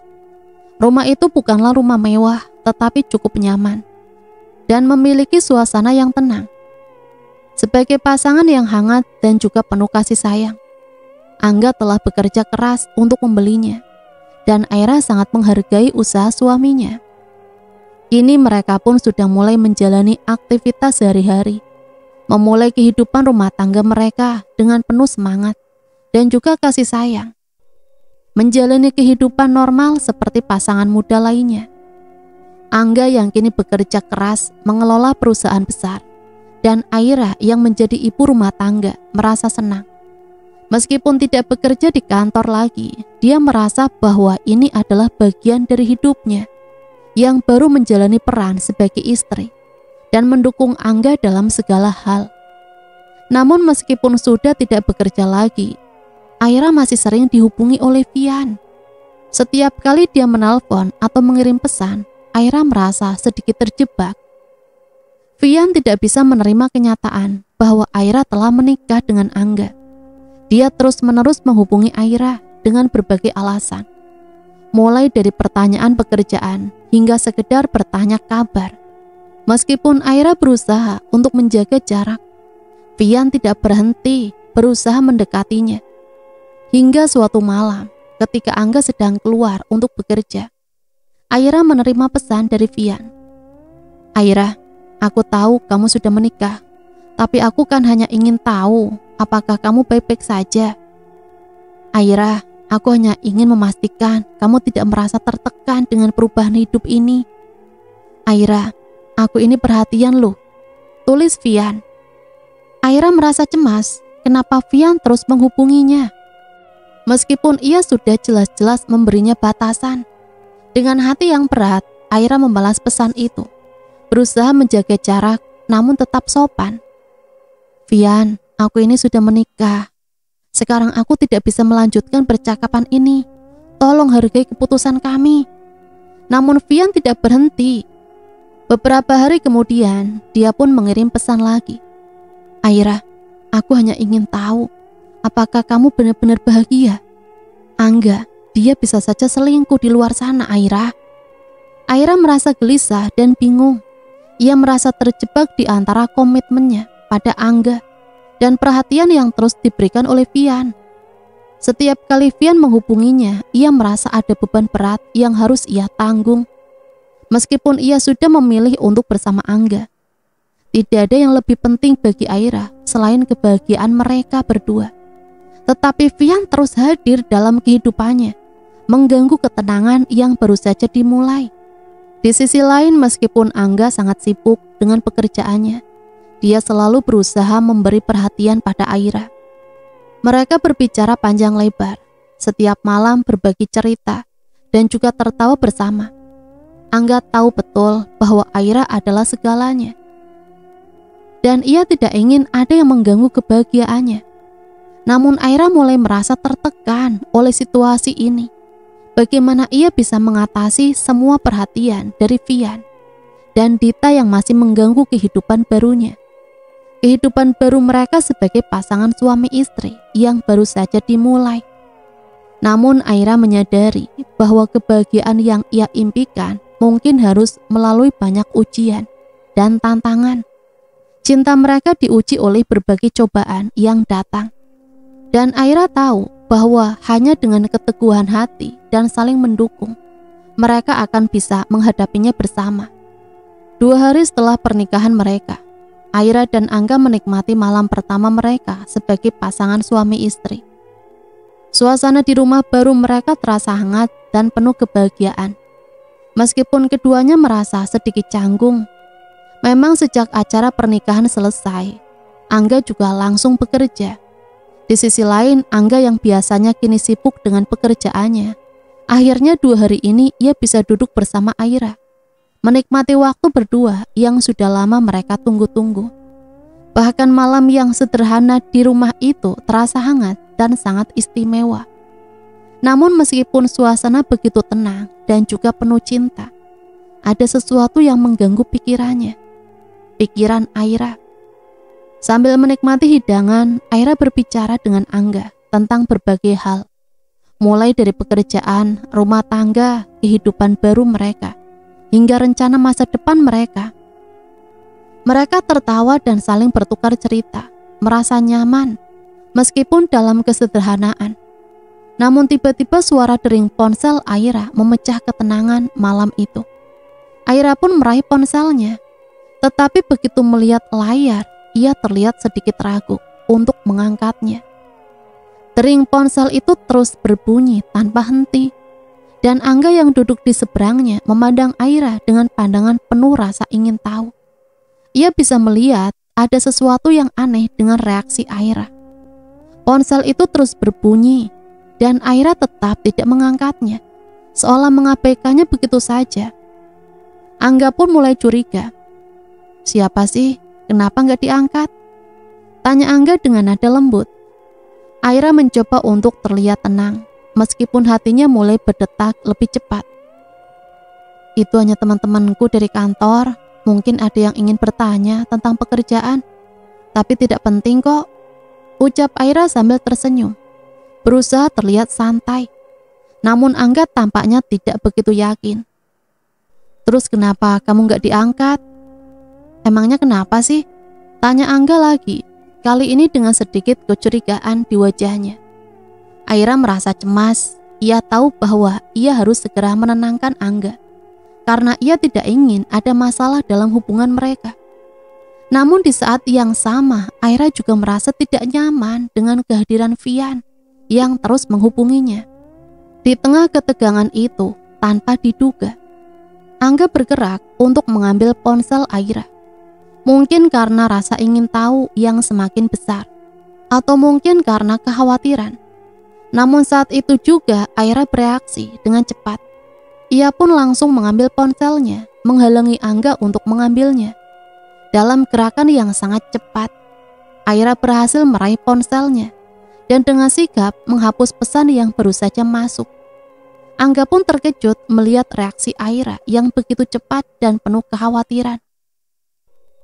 Speaker 2: Rumah itu bukanlah rumah mewah, tetapi cukup nyaman dan memiliki suasana yang tenang. Sebagai pasangan yang hangat dan juga penuh kasih sayang, Angga telah bekerja keras untuk membelinya, dan Aira sangat menghargai usaha suaminya. Kini mereka pun sudah mulai menjalani aktivitas sehari-hari, memulai kehidupan rumah tangga mereka dengan penuh semangat dan juga kasih sayang. Menjalani kehidupan normal seperti pasangan muda lainnya. Angga yang kini bekerja keras mengelola perusahaan besar, dan Aira yang menjadi ibu rumah tangga merasa senang. Meskipun tidak bekerja di kantor lagi, dia merasa bahwa ini adalah bagian dari hidupnya yang baru menjalani peran sebagai istri dan mendukung Angga dalam segala hal. Namun meskipun sudah tidak bekerja lagi, Aira masih sering dihubungi oleh Vian. Setiap kali dia menelpon atau mengirim pesan, Aira merasa sedikit terjebak. Vian tidak bisa menerima kenyataan bahwa Aira telah menikah dengan Angga. Dia terus-menerus menghubungi Aira dengan berbagai alasan, mulai dari pertanyaan pekerjaan hingga sekedar bertanya kabar. Meskipun Aira berusaha untuk menjaga jarak, Vian tidak berhenti berusaha mendekatinya. Hingga suatu malam, ketika Angga sedang keluar untuk bekerja, Aira menerima pesan dari Vian. Aira, aku tahu kamu sudah menikah, tapi aku kan hanya ingin tahu apakah kamu baik-baik saja. Aira, aku hanya ingin memastikan kamu tidak merasa tertekan dengan perubahan hidup ini. Aira, aku ini perhatian loh, tulis Vian. Aira merasa cemas, kenapa Vian terus menghubunginya. Meskipun ia sudah jelas-jelas memberinya batasan, dengan hati yang berat, Aira membalas pesan itu, berusaha menjaga jarak namun tetap sopan. Vian, aku ini sudah menikah. Sekarang aku tidak bisa melanjutkan percakapan ini. Tolong hargai keputusan kami. Namun Vian tidak berhenti. Beberapa hari kemudian, dia pun mengirim pesan lagi. Aira, aku hanya ingin tahu, apakah kamu benar-benar bahagia? Angga, dia bisa saja selingkuh di luar sana, Aira. Aira merasa gelisah dan bingung. Ia merasa terjebak di antara komitmennya pada Angga dan perhatian yang terus diberikan oleh Vian. Setiap kali Vian menghubunginya, ia merasa ada beban berat yang harus ia tanggung. Meskipun ia sudah memilih untuk bersama Angga, tidak ada yang lebih penting bagi Aira selain kebahagiaan mereka berdua. Tetapi Vian terus hadir dalam kehidupannya, mengganggu ketenangan yang baru saja dimulai. Di sisi lain, meskipun Angga sangat sibuk dengan pekerjaannya, dia selalu berusaha memberi perhatian pada Aira. Mereka berbicara panjang lebar, setiap malam berbagi cerita, dan juga tertawa bersama. Angga tahu betul bahwa Aira adalah segalanya, dan ia tidak ingin ada yang mengganggu kebahagiaannya. Namun Aira mulai merasa tertekan oleh situasi ini. Bagaimana ia bisa mengatasi semua perhatian dari Vian dan Dita yang masih mengganggu kehidupan barunya. Kehidupan baru mereka sebagai pasangan suami istri yang baru saja dimulai. Namun Aira menyadari bahwa kebahagiaan yang ia impikan mungkin harus melalui banyak ujian dan tantangan. Cinta mereka diuji oleh berbagai cobaan yang datang. Dan Aira tahu bahwa hanya dengan keteguhan hati dan saling mendukung, mereka akan bisa menghadapinya bersama. 2 hari setelah pernikahan mereka, Aira dan Angga menikmati malam pertama mereka sebagai pasangan suami istri. Suasana di rumah baru mereka terasa hangat dan penuh kebahagiaan. Meskipun keduanya merasa sedikit canggung, memang sejak acara pernikahan selesai, Angga juga langsung bekerja. Di sisi lain, Angga yang biasanya kini sibuk dengan pekerjaannya, akhirnya 2 hari ini ia bisa duduk bersama Aira, menikmati waktu berdua yang sudah lama mereka tunggu-tunggu. Bahkan malam yang sederhana di rumah itu terasa hangat dan sangat istimewa. Namun meskipun suasana begitu tenang dan juga penuh cinta, ada sesuatu yang mengganggu pikirannya. Pikiran Aira. Sambil menikmati hidangan, Aira berbicara dengan Angga tentang berbagai hal. Mulai dari pekerjaan, rumah tangga, kehidupan baru mereka, hingga rencana masa depan mereka. Mereka tertawa dan saling bertukar cerita, merasa nyaman, meskipun dalam kesederhanaan. Namun tiba-tiba suara dering ponsel Aira memecah ketenangan malam itu. Aira pun meraih ponselnya, tetapi begitu melihat layar, ia terlihat sedikit ragu untuk mengangkatnya. Dering ponsel itu terus berbunyi tanpa henti, dan Angga yang duduk di seberangnya memandang Aira dengan pandangan penuh rasa ingin tahu. Ia bisa melihat ada sesuatu yang aneh dengan reaksi Aira. Ponsel itu terus berbunyi, dan Aira tetap tidak mengangkatnya, seolah mengabaikannya begitu saja. Angga pun mulai curiga. Siapa sih? Kenapa nggak diangkat? Tanya Angga dengan nada lembut. Aira mencoba untuk terlihat tenang, meskipun hatinya mulai berdetak lebih cepat. Itu hanya teman-temanku dari kantor. Mungkin ada yang ingin bertanya tentang pekerjaan, tapi tidak penting kok, ucap Aira sambil tersenyum, berusaha terlihat santai. Namun Angga tampaknya tidak begitu yakin. Terus kenapa kamu nggak diangkat? Emangnya kenapa sih? Tanya Angga lagi, kali ini dengan sedikit kecurigaan di wajahnya. Aira merasa cemas. Ia tahu bahwa ia harus segera menenangkan Angga, karena ia tidak ingin ada masalah dalam hubungan mereka. Namun di saat yang sama, Aira juga merasa tidak nyaman dengan kehadiran Vian yang terus menghubunginya. Di tengah ketegangan itu, tanpa diduga, Angga bergerak untuk mengambil ponsel Aira. Mungkin karena rasa ingin tahu yang semakin besar, atau mungkin karena kekhawatiran. Namun saat itu juga Aira bereaksi dengan cepat. Ia pun langsung mengambil ponselnya, menghalangi Angga untuk mengambilnya. Dalam gerakan yang sangat cepat, Aira berhasil meraih ponselnya dan dengan sigap menghapus pesan yang baru saja masuk. Angga pun terkejut melihat reaksi Aira yang begitu cepat dan penuh kekhawatiran.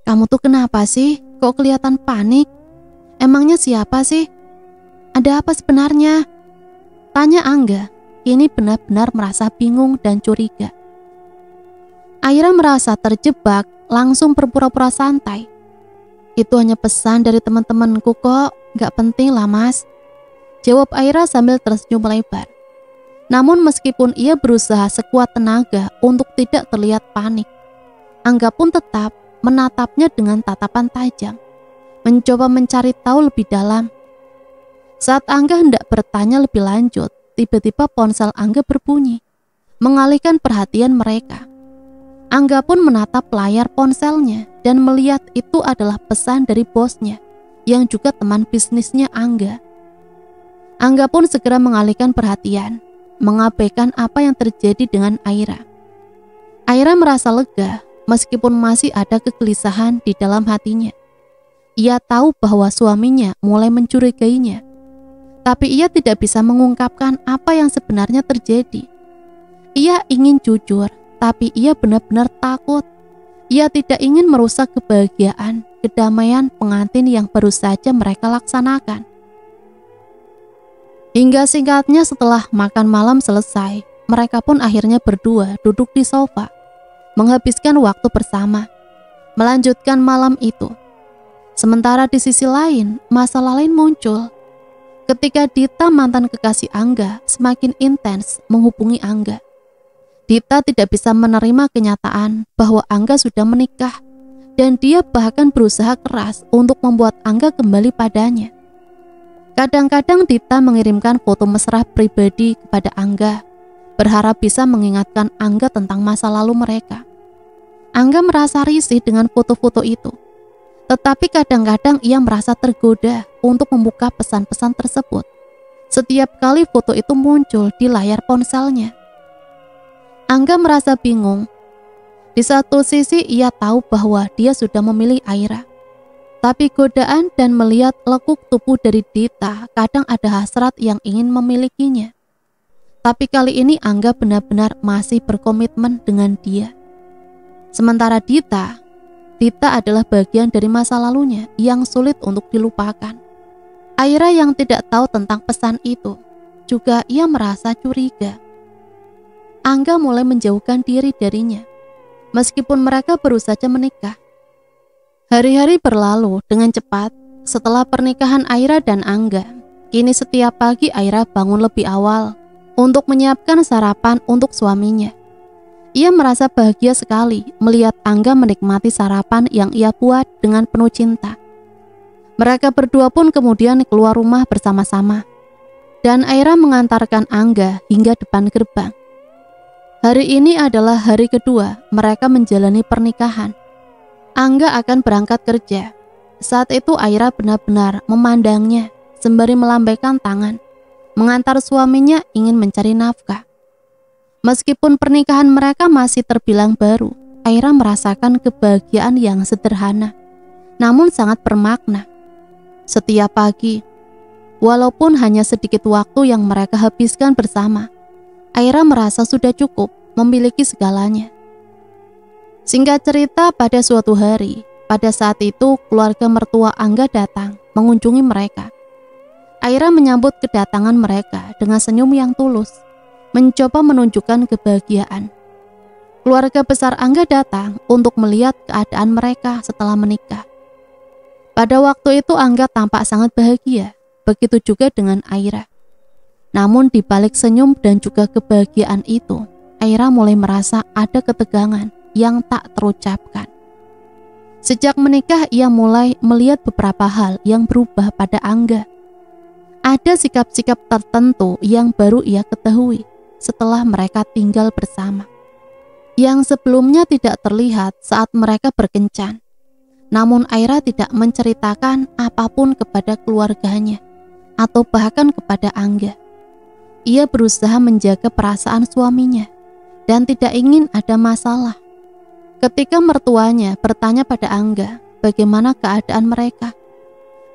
Speaker 2: Kamu tuh kenapa sih? Kok kelihatan panik? Emangnya siapa sih? Ada apa sebenarnya? Tanya Angga. Kini benar-benar merasa bingung dan curiga. Aira merasa terjebak, langsung berpura-pura santai. Itu hanya pesan dari teman-temanku kok, gak penting lah mas. Jawab Aira sambil tersenyum lebar. Namun meskipun ia berusaha sekuat tenaga untuk tidak terlihat panik, Angga pun tetap menatapnya dengan tatapan tajam, mencoba mencari tahu lebih dalam. Saat Angga hendak bertanya lebih lanjut, tiba-tiba ponsel Angga berbunyi, mengalihkan perhatian mereka. Angga pun menatap layar ponselnya dan melihat itu adalah pesan dari bosnya, yang juga teman bisnisnya Angga. Angga pun segera mengalihkan perhatian, mengabaikan apa yang terjadi dengan Aira. Aira merasa lega, meskipun masih ada kegelisahan di dalam hatinya. Ia tahu bahwa suaminya mulai mencurigainya, tapi ia tidak bisa mengungkapkan apa yang sebenarnya terjadi. Ia ingin jujur, tapi ia benar-benar takut. Ia tidak ingin merusak kebahagiaan, kedamaian pengantin yang baru saja mereka laksanakan. Hingga singkatnya setelah makan malam selesai, mereka pun akhirnya berdua duduk di sofa, menghabiskan waktu bersama, melanjutkan malam itu. Sementara di sisi lain, masalah lain muncul. Ketika Dita, mantan kekasih Angga, semakin intens menghubungi Angga. Dita tidak bisa menerima kenyataan bahwa Angga sudah menikah, dan dia bahkan berusaha keras untuk membuat Angga kembali padanya. Kadang-kadang Dita mengirimkan foto mesra pribadi kepada Angga, berharap bisa mengingatkan Angga tentang masa lalu mereka. Angga merasa risih dengan foto-foto itu, tetapi kadang-kadang ia merasa tergoda untuk membuka pesan-pesan tersebut setiap kali foto itu muncul di layar ponselnya. Angga merasa bingung. Di satu sisi ia tahu bahwa dia sudah memilih Aira, tapi godaan dan melihat lekuk tubuh dari Dita kadang ada hasrat yang ingin memilikinya. Tapi kali ini Angga benar-benar masih berkomitmen dengan dia. Sementara Dita adalah bagian dari masa lalunya yang sulit untuk dilupakan. Aira yang tidak tahu tentang pesan itu, juga ia merasa curiga. Angga mulai menjauhkan diri darinya, meskipun mereka baru saja menikah. Hari-hari berlalu dengan cepat setelah pernikahan Aira dan Angga. Kini setiap pagi Aira bangun lebih awal untuk menyiapkan sarapan untuk suaminya. Ia merasa bahagia sekali melihat Angga menikmati sarapan yang ia buat dengan penuh cinta. Mereka berdua pun kemudian keluar rumah bersama-sama, dan Aira mengantarkan Angga hingga depan gerbang. Hari ini adalah hari kedua mereka menjalani pernikahan. Angga akan berangkat kerja. Saat itu Aira benar-benar memandangnya sembari melambaikan tangan, mengantar suaminya ingin mencari nafkah. Meskipun pernikahan mereka masih terbilang baru, Aira merasakan kebahagiaan yang sederhana, namun sangat bermakna. Setiap pagi, walaupun hanya sedikit waktu yang mereka habiskan bersama, Aira merasa sudah cukup memiliki segalanya. Singkat cerita, pada suatu hari, pada saat itu keluarga mertua Angga datang mengunjungi mereka. Aira menyambut kedatangan mereka dengan senyum yang tulus, mencoba menunjukkan kebahagiaan. Keluarga besar Angga datang untuk melihat keadaan mereka setelah menikah. Pada waktu itu Angga tampak sangat bahagia, begitu juga dengan Aira. Namun di balik senyum dan juga kebahagiaan itu, Aira mulai merasa ada ketegangan yang tak terucapkan. Sejak menikah ia mulai melihat beberapa hal yang berubah pada Angga. Ada sikap-sikap tertentu yang baru ia ketahui setelah mereka tinggal bersama, yang sebelumnya tidak terlihat saat mereka berkencan. Namun Aira tidak menceritakan apapun kepada keluarganya atau bahkan kepada Angga. Ia berusaha menjaga perasaan suaminya dan tidak ingin ada masalah. Ketika mertuanya bertanya pada Angga bagaimana keadaan mereka,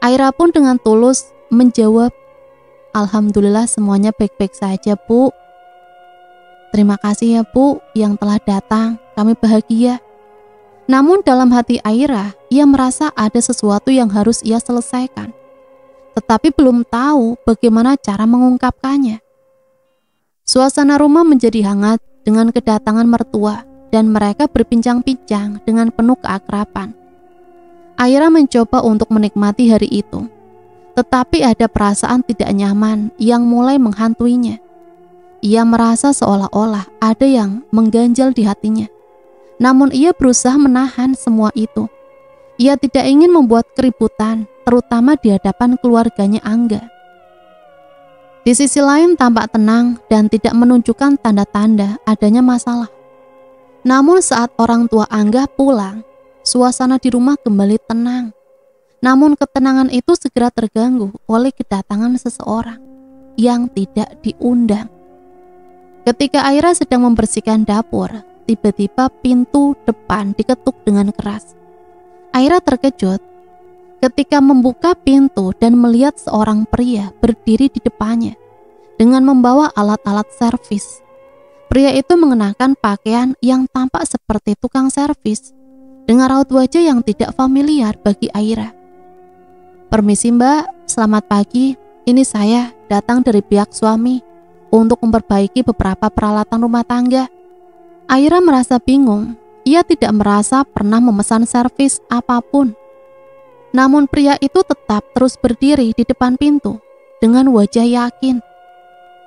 Speaker 2: Aira pun dengan tulus menjawab, "Alhamdulillah semuanya baik-baik saja, Bu. Terima kasih ya Bu yang telah datang, kami bahagia." Namun dalam hati Aira, ia merasa ada sesuatu yang harus ia selesaikan, tetapi belum tahu bagaimana cara mengungkapkannya. Suasana rumah menjadi hangat dengan kedatangan mertua, dan mereka berbincang-bincang dengan penuh keakraban. Aira mencoba untuk menikmati hari itu, tetapi ada perasaan tidak nyaman yang mulai menghantuinya. Ia merasa seolah-olah ada yang mengganjal di hatinya. Namun ia berusaha menahan semua itu. Ia tidak ingin membuat keributan, terutama di hadapan keluarganya Angga. Di sisi lain tampak tenang dan tidak menunjukkan tanda-tanda adanya masalah. Namun saat orang tua Angga pulang, suasana di rumah kembali tenang. Namun ketenangan itu segera terganggu oleh kedatangan seseorang yang tidak diundang. Ketika Aira sedang membersihkan dapur, tiba-tiba pintu depan diketuk dengan keras. Aira terkejut ketika membuka pintu dan melihat seorang pria berdiri di depannya dengan membawa alat-alat servis. Pria itu mengenakan pakaian yang tampak seperti tukang servis dengan raut wajah yang tidak familiar bagi Aira. "Permisi Mbak, selamat pagi. Ini saya datang dari pihak suami untuk memperbaiki beberapa peralatan rumah tangga." Aira merasa bingung. Ia tidak merasa pernah memesan servis apapun. Namun pria itu tetap terus berdiri di depan pintu dengan wajah yakin.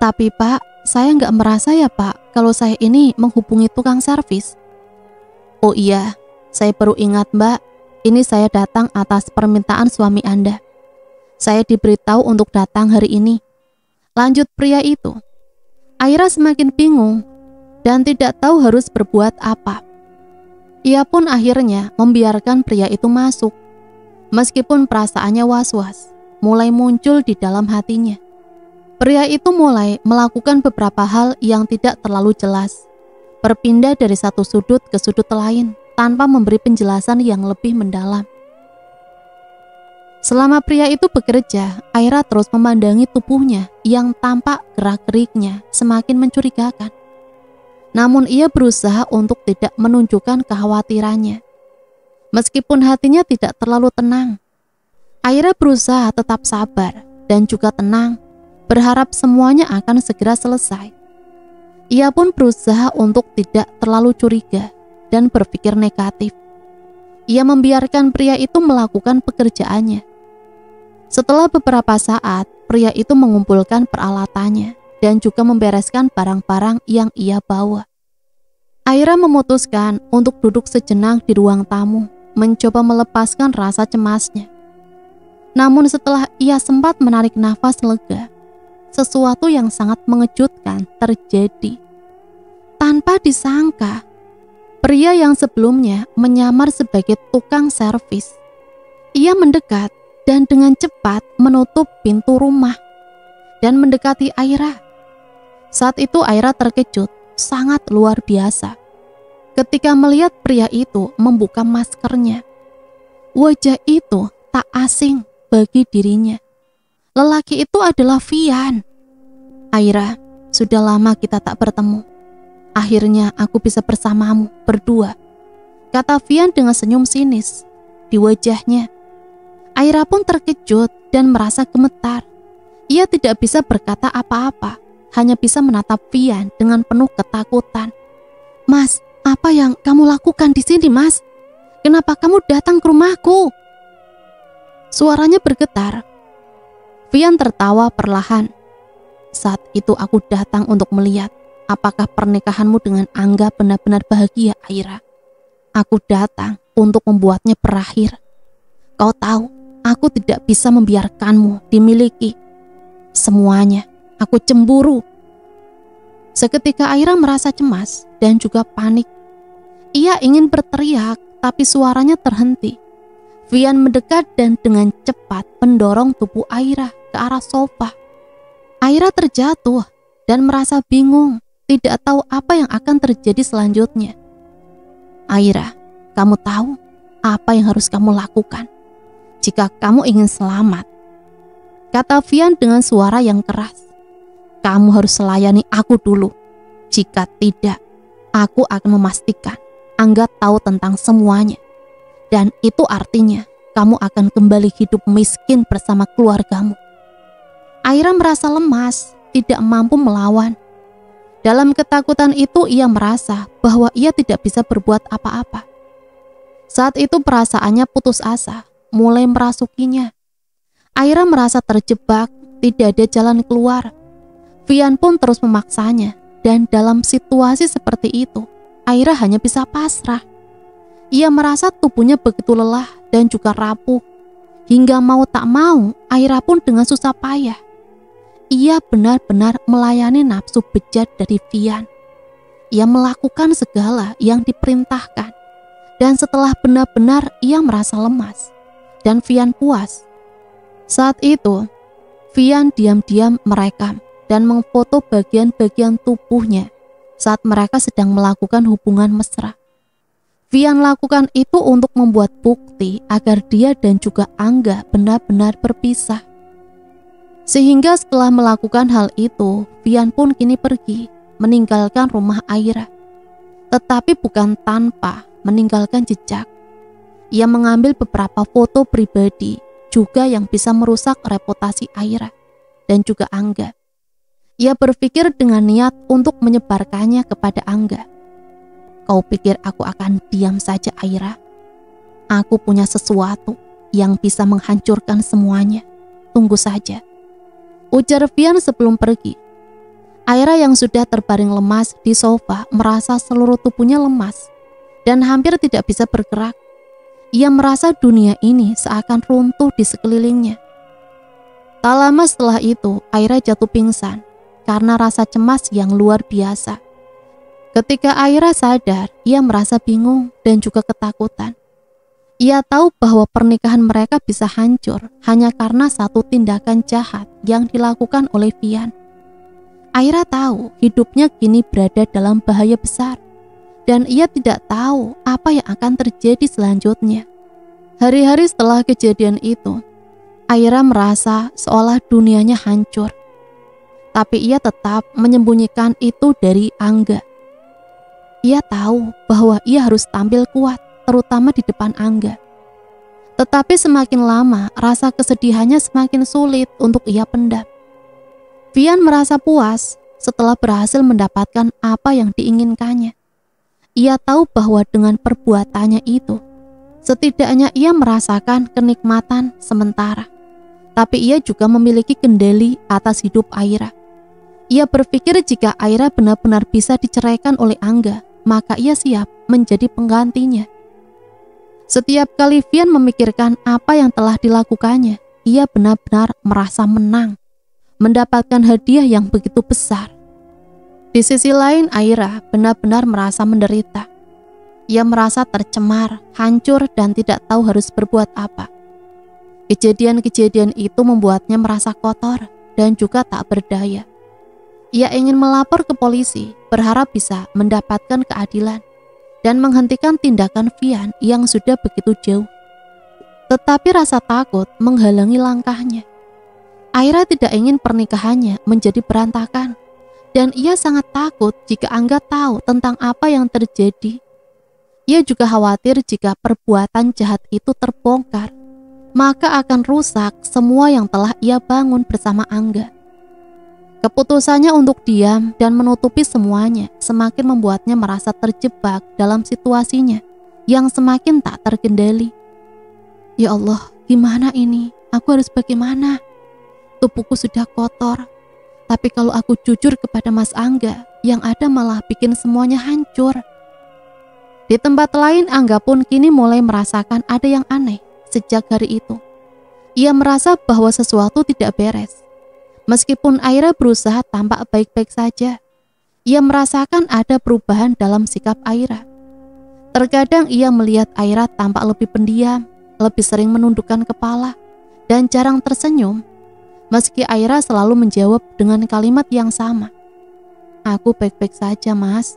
Speaker 2: "Tapi Pak, saya nggak merasa ya Pak kalau saya ini menghubungi tukang servis." "Oh iya, saya baru ingat Mbak. Ini saya datang atas permintaan suami Anda. Saya diberitahu untuk datang hari ini," lanjut pria itu. Aira semakin bingung dan tidak tahu harus berbuat apa. Ia pun akhirnya membiarkan pria itu masuk, meskipun perasaannya was-was mulai muncul di dalam hatinya. Pria itu mulai melakukan beberapa hal yang tidak terlalu jelas, berpindah dari satu sudut ke sudut lain tanpa memberi penjelasan yang lebih mendalam. Selama pria itu bekerja, Aira terus memandangi tubuhnya yang tampak gerak-geriknya semakin mencurigakan. Namun ia berusaha untuk tidak menunjukkan kekhawatirannya. Meskipun hatinya tidak terlalu tenang, Aira berusaha tetap sabar dan juga tenang, berharap semuanya akan segera selesai. Ia pun berusaha untuk tidak terlalu curiga dan berpikir negatif. Ia membiarkan pria itu melakukan pekerjaannya. Setelah beberapa saat, pria itu mengumpulkan peralatannya dan juga membereskan barang-barang yang ia bawa. Aira memutuskan untuk duduk sejenak di ruang tamu, mencoba melepaskan rasa cemasnya. Namun setelah ia sempat menarik nafas lega, sesuatu yang sangat mengejutkan terjadi. Tanpa disangka, pria yang sebelumnya menyamar sebagai tukang servis, ia mendekat dan dengan cepat menutup pintu rumah dan mendekati Aira. Saat itu Aira terkejut sangat luar biasa ketika melihat pria itu membuka maskernya. Wajah itu tak asing bagi dirinya. Lelaki itu adalah Vian. Aira, sudah lama kita tak bertemu. Akhirnya aku bisa bersamamu berdua, kata Vian dengan senyum sinis di wajahnya. Aira pun terkejut dan merasa gemetar. Ia tidak bisa berkata apa-apa, hanya bisa menatap Vian dengan penuh ketakutan. Mas, apa yang kamu lakukan di sini, Mas? Kenapa kamu datang ke rumahku? Suaranya bergetar. Vian tertawa perlahan. Saat itu aku datang untuk melihat apakah pernikahanmu dengan Angga benar-benar bahagia, Aira. Aku datang untuk membuatnya berakhir. Kau tahu, aku tidak bisa membiarkanmu dimiliki. Semuanya, aku cemburu. Seketika Aira merasa cemas dan juga panik. Ia ingin berteriak, tapi suaranya terhenti. Vian mendekat dan dengan cepat mendorong tubuh Aira ke arah sofa. Aira terjatuh dan merasa bingung, tidak tahu apa yang akan terjadi selanjutnya. Aira, kamu tahu apa yang harus kamu lakukan jika kamu ingin selamat, kata Vian dengan suara yang keras. Kamu harus melayani aku dulu. Jika tidak, aku akan memastikan Angga tahu tentang semuanya. Dan itu artinya kamu akan kembali hidup miskin bersama keluargamu. Aira merasa lemas, tidak mampu melawan. Dalam ketakutan itu ia merasa bahwa ia tidak bisa berbuat apa-apa. Saat itu perasaannya putus asa, mulai merasukinya. Aira merasa terjebak, tidak ada jalan keluar. Vian pun terus memaksanya, dan dalam situasi seperti itu, Aira hanya bisa pasrah. Ia merasa tubuhnya begitu lelah dan juga rapuh. Hingga mau tak mau, Aira pun dengan susah payah. Ia benar-benar melayani nafsu bejat dari Vian. Ia melakukan segala yang diperintahkan. Dan setelah benar-benar ia merasa lemas, dan Vian puas. Saat itu, Vian diam-diam merekam dan memfoto bagian-bagian tubuhnya saat mereka sedang melakukan hubungan mesra. Vian lakukan itu untuk membuat bukti agar dia dan juga Angga benar-benar berpisah. Sehingga setelah melakukan hal itu, Vian pun kini pergi, meninggalkan rumah Aira. Tetapi bukan tanpa meninggalkan jejak. Ia mengambil beberapa foto pribadi juga yang bisa merusak reputasi Aira dan juga Angga. Ia berpikir dengan niat untuk menyebarkannya kepada Angga. Kau pikir aku akan diam saja, Aira? Aku punya sesuatu yang bisa menghancurkan semuanya. Tunggu saja, ujar Vian sebelum pergi. Aira yang sudah terbaring lemas di sofa merasa seluruh tubuhnya lemas dan hampir tidak bisa bergerak. Ia merasa dunia ini seakan runtuh di sekelilingnya. Tak lama setelah itu, Aira jatuh pingsan karena rasa cemas yang luar biasa. Ketika Aira sadar, ia merasa bingung dan juga ketakutan. Ia tahu bahwa pernikahan mereka bisa hancur hanya karena satu tindakan jahat yang dilakukan oleh Vian. Aira tahu hidupnya kini berada dalam bahaya besar, dan ia tidak tahu apa yang akan terjadi selanjutnya. Hari-hari setelah kejadian itu, Aira merasa seolah dunianya hancur. Tapi ia tetap menyembunyikan itu dari Angga. Ia tahu bahwa ia harus tampil kuat, terutama di depan Angga. Tetapi semakin lama, rasa kesedihannya semakin sulit untuk ia pendam. Vian merasa puas setelah berhasil mendapatkan apa yang diinginkannya. Ia tahu bahwa dengan perbuatannya itu, setidaknya ia merasakan kenikmatan sementara. Tapi ia juga memiliki kendali atas hidup Aira. Ia berpikir jika Aira benar-benar bisa diceraikan oleh Angga, maka ia siap menjadi penggantinya. Setiap kali Vian memikirkan apa yang telah dilakukannya, ia benar-benar merasa menang, mendapatkan hadiah yang begitu besar. Di sisi lain, Aira benar-benar merasa menderita. Ia merasa tercemar, hancur, dan tidak tahu harus berbuat apa. Kejadian-kejadian itu membuatnya merasa kotor dan juga tak berdaya. Ia ingin melapor ke polisi, berharap bisa mendapatkan keadilan dan menghentikan tindakan Vian yang sudah begitu jauh. Tetapi rasa takut menghalangi langkahnya. Aira tidak ingin pernikahannya menjadi berantakan, dan ia sangat takut jika Angga tahu tentang apa yang terjadi. Ia juga khawatir jika perbuatan jahat itu terbongkar, maka akan rusak semua yang telah ia bangun bersama Angga. Keputusannya untuk diam dan menutupi semuanya semakin membuatnya merasa terjebak dalam situasinya yang semakin tak terkendali. Ya Allah, gimana ini? Aku harus bagaimana? Tubuhku sudah kotor. Tapi kalau aku jujur kepada Mas Angga, yang ada malah bikin semuanya hancur. Di tempat lain, Angga pun kini mulai merasakan ada yang aneh sejak hari itu. Ia merasa bahwa sesuatu tidak beres. Meskipun Aira berusaha tampak baik-baik saja, ia merasakan ada perubahan dalam sikap Aira. Terkadang ia melihat Aira tampak lebih pendiam, lebih sering menundukkan kepala, dan jarang tersenyum. Meski Aira selalu menjawab dengan kalimat yang sama, "Aku baik-baik saja, Mas."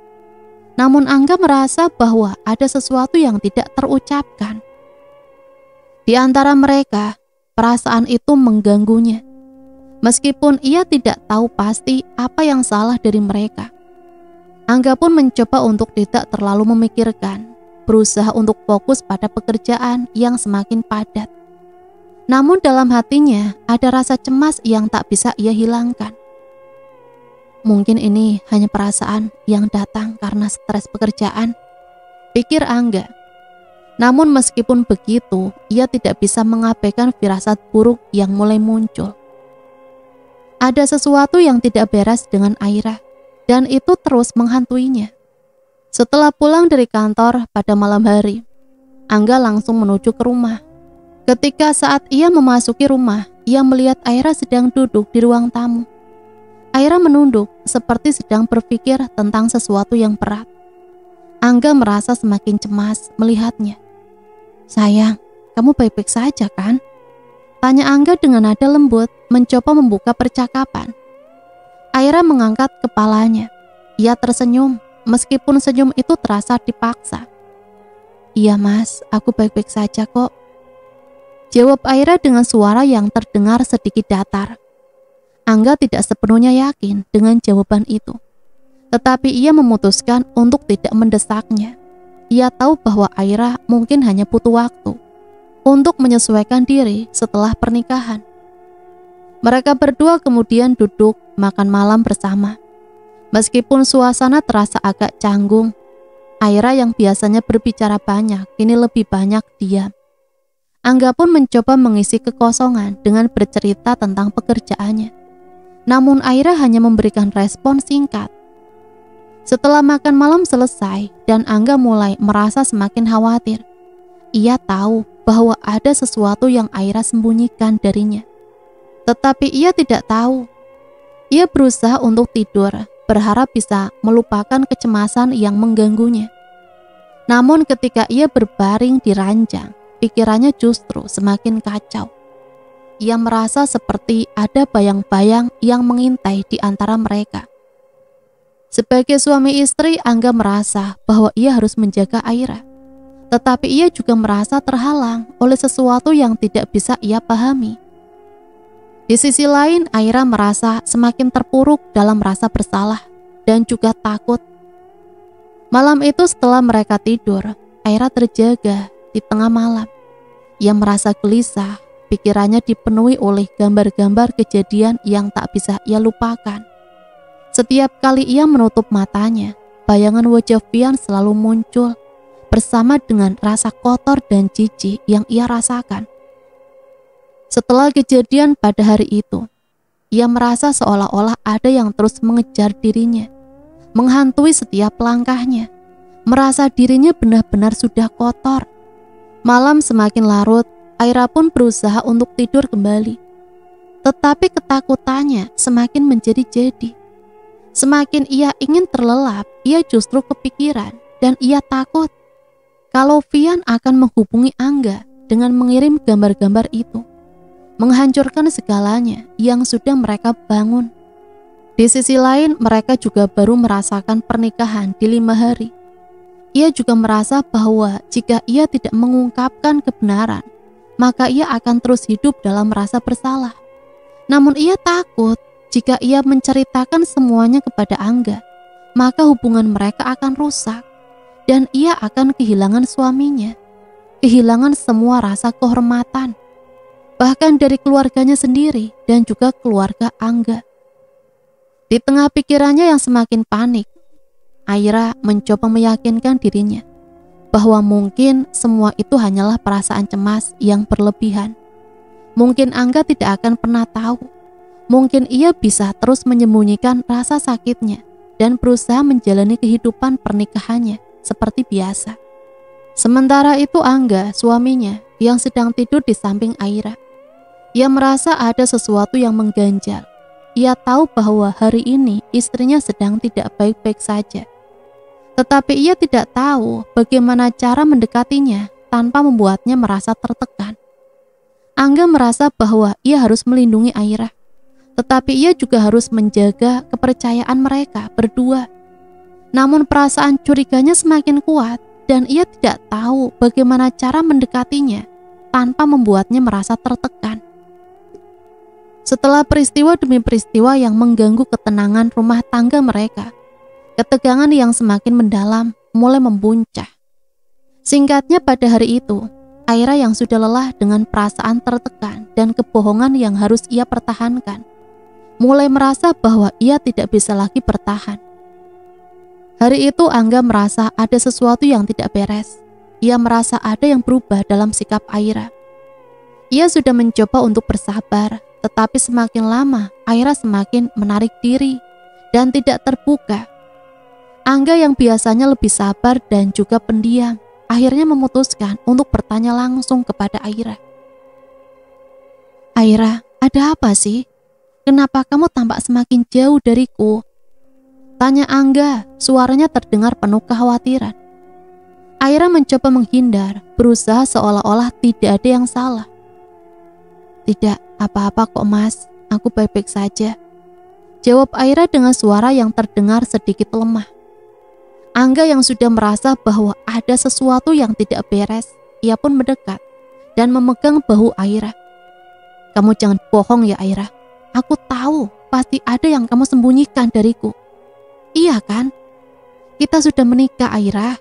Speaker 2: Namun Angga merasa bahwa ada sesuatu yang tidak terucapkan. Di antara mereka, perasaan itu mengganggunya. Meskipun ia tidak tahu pasti apa yang salah dari mereka. Angga pun mencoba untuk tidak terlalu memikirkan, berusaha untuk fokus pada pekerjaan yang semakin padat. Namun dalam hatinya ada rasa cemas yang tak bisa ia hilangkan. Mungkin ini hanya perasaan yang datang karena stres pekerjaan, pikir Angga. Namun meskipun begitu, ia tidak bisa mengabaikan firasat buruk yang mulai muncul. Ada sesuatu yang tidak beres dengan Aira, dan itu terus menghantuinya. Setelah pulang dari kantor pada malam hari, Angga langsung menuju ke rumah. Ketika saat ia memasuki rumah, ia melihat Aira sedang duduk di ruang tamu. Aira menunduk seperti sedang berpikir tentang sesuatu yang berat. Angga merasa semakin cemas melihatnya. "Sayang, kamu baik-baik saja kan?" Tanya Angga dengan nada lembut, mencoba membuka percakapan. Aira mengangkat kepalanya. Ia tersenyum, meskipun senyum itu terasa dipaksa. "Iya Mas, aku baik-baik saja kok," jawab Aira dengan suara yang terdengar sedikit datar. Angga tidak sepenuhnya yakin dengan jawaban itu. Tetapi ia memutuskan untuk tidak mendesaknya. Ia tahu bahwa Aira mungkin hanya butuh waktu untuk menyesuaikan diri setelah pernikahan. Mereka berdua kemudian duduk makan malam bersama. Meskipun suasana terasa agak canggung, Aira yang biasanya berbicara banyak kini lebih banyak diam. Angga pun mencoba mengisi kekosongan dengan bercerita tentang pekerjaannya. Namun Aira hanya memberikan respon singkat. Setelah makan malam selesai dan Angga mulai merasa semakin khawatir, ia tahu bahwa ada sesuatu yang Aira sembunyikan darinya. Tetapi ia tidak tahu. Ia berusaha untuk tidur, berharap bisa melupakan kecemasan yang mengganggunya. Namun ketika ia berbaring di ranjang, pikirannya justru semakin kacau. Ia merasa seperti ada bayang-bayang yang mengintai di antara mereka. Sebagai suami istri, Angga merasa bahwa ia harus menjaga Aira. Tetapi ia juga merasa terhalang oleh sesuatu yang tidak bisa ia pahami. Di sisi lain, Aira merasa semakin terpuruk dalam rasa bersalah dan juga takut. Malam itu setelah mereka tidur, Aira terjaga di tengah malam. Ia merasa gelisah, pikirannya dipenuhi oleh gambar-gambar kejadian yang tak bisa ia lupakan. Setiap kali ia menutup matanya, bayangan wajah Vian selalu muncul bersama dengan rasa kotor dan jijik yang ia rasakan. Setelah kejadian pada hari itu, ia merasa seolah-olah ada yang terus mengejar dirinya, menghantui setiap langkahnya, merasa dirinya benar-benar sudah kotor. Malam semakin larut, Aira pun berusaha untuk tidur kembali. Tetapi ketakutannya semakin menjadi-jadi. Semakin ia ingin terlelap, ia justru kepikiran dan ia takut kalau Vian akan menghubungi Angga dengan mengirim gambar-gambar itu, menghancurkan segalanya yang sudah mereka bangun. Di sisi lain, mereka juga baru merasakan pernikahan di 5 hari. Ia juga merasa bahwa jika ia tidak mengungkapkan kebenaran, maka ia akan terus hidup dalam rasa bersalah. Namun ia takut jika ia menceritakan semuanya kepada Angga, maka hubungan mereka akan rusak dan ia akan kehilangan suaminya, kehilangan semua rasa kehormatan, bahkan dari keluarganya sendiri dan juga keluarga Angga. Di tengah pikirannya yang semakin panik, Aira mencoba meyakinkan dirinya bahwa mungkin semua itu hanyalah perasaan cemas yang berlebihan. Mungkin Angga tidak akan pernah tahu. Mungkin ia bisa terus menyembunyikan rasa sakitnya dan berusaha menjalani kehidupan pernikahannya seperti biasa. Sementara itu Angga, suaminya, yang sedang tidur di samping Aira. Ia merasa ada sesuatu yang mengganjal. Ia tahu bahwa hari ini istrinya sedang tidak baik-baik saja. Tetapi ia tidak tahu bagaimana cara mendekatinya tanpa membuatnya merasa tertekan. Angga merasa bahwa ia harus melindungi Aira, tetapi ia juga harus menjaga kepercayaan mereka berdua. Namun perasaan curiganya semakin kuat dan ia tidak tahu bagaimana cara mendekatinya tanpa membuatnya merasa tertekan. Setelah peristiwa demi peristiwa yang mengganggu ketenangan rumah tangga mereka, ketegangan yang semakin mendalam mulai membuncah. Singkatnya pada hari itu, Aira yang sudah lelah dengan perasaan tertekan dan kebohongan yang harus ia pertahankan, mulai merasa bahwa ia tidak bisa lagi bertahan. Hari itu Angga merasa ada sesuatu yang tidak beres. Ia merasa ada yang berubah dalam sikap Aira. Ia sudah mencoba untuk bersabar, tetapi semakin lama Aira semakin menarik diri dan tidak terbuka. Angga yang biasanya lebih sabar dan juga pendiam, akhirnya memutuskan untuk bertanya langsung kepada Aira. "Aira, ada apa sih? Kenapa kamu tampak semakin jauh dariku?" tanya Angga, suaranya terdengar penuh kekhawatiran. Aira mencoba menghindar, berusaha seolah-olah tidak ada yang salah. "Tidak apa-apa kok mas, aku baik-baik saja," jawab Aira dengan suara yang terdengar sedikit lemah. Angga yang sudah merasa bahwa ada sesuatu yang tidak beres, ia pun mendekat dan memegang bahu Aira. "Kamu jangan bohong ya Aira, aku tahu pasti ada yang kamu sembunyikan dariku. Iya kan? Kita sudah menikah Aira,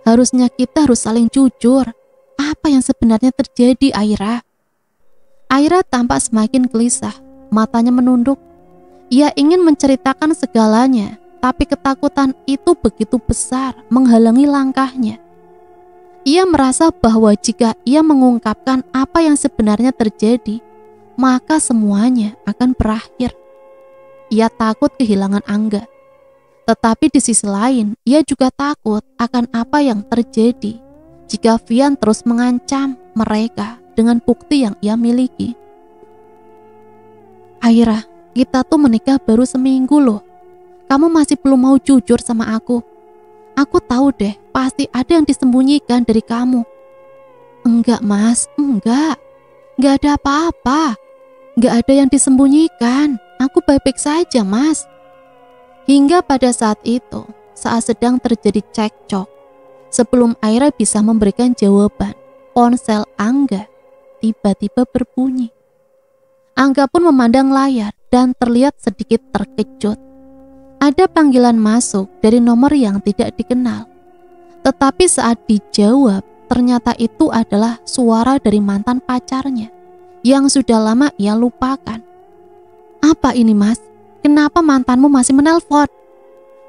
Speaker 2: harusnya kita harus saling jujur. Apa yang sebenarnya terjadi Aira?" Aira tampak semakin gelisah, matanya menunduk. Ia ingin menceritakan segalanya, tapi ketakutan itu begitu besar menghalangi langkahnya. Ia merasa bahwa jika ia mengungkapkan apa yang sebenarnya terjadi, maka semuanya akan berakhir. Ia takut kehilangan Angga. Tetapi di sisi lain, ia juga takut akan apa yang terjadi jika Vian terus mengancam mereka dengan bukti yang ia miliki. "Aira, kita tuh menikah baru seminggu loh. Kamu masih belum mau jujur sama aku. Aku tahu deh, pasti ada yang disembunyikan dari kamu." "Enggak mas, enggak ada apa-apa. Enggak ada yang disembunyikan. Aku baik-baik saja mas." Hingga pada saat itu, saat sedang terjadi cekcok, sebelum Aira bisa memberikan jawaban, ponsel Angga tiba-tiba berbunyi. Angga pun memandang layar dan terlihat sedikit terkejut. Ada panggilan masuk dari nomor yang tidak dikenal. Tetapi saat dijawab, ternyata itu adalah suara dari mantan pacarnya yang sudah lama ia lupakan. "Apa ini, Mas? Kenapa mantanmu masih menelpon?"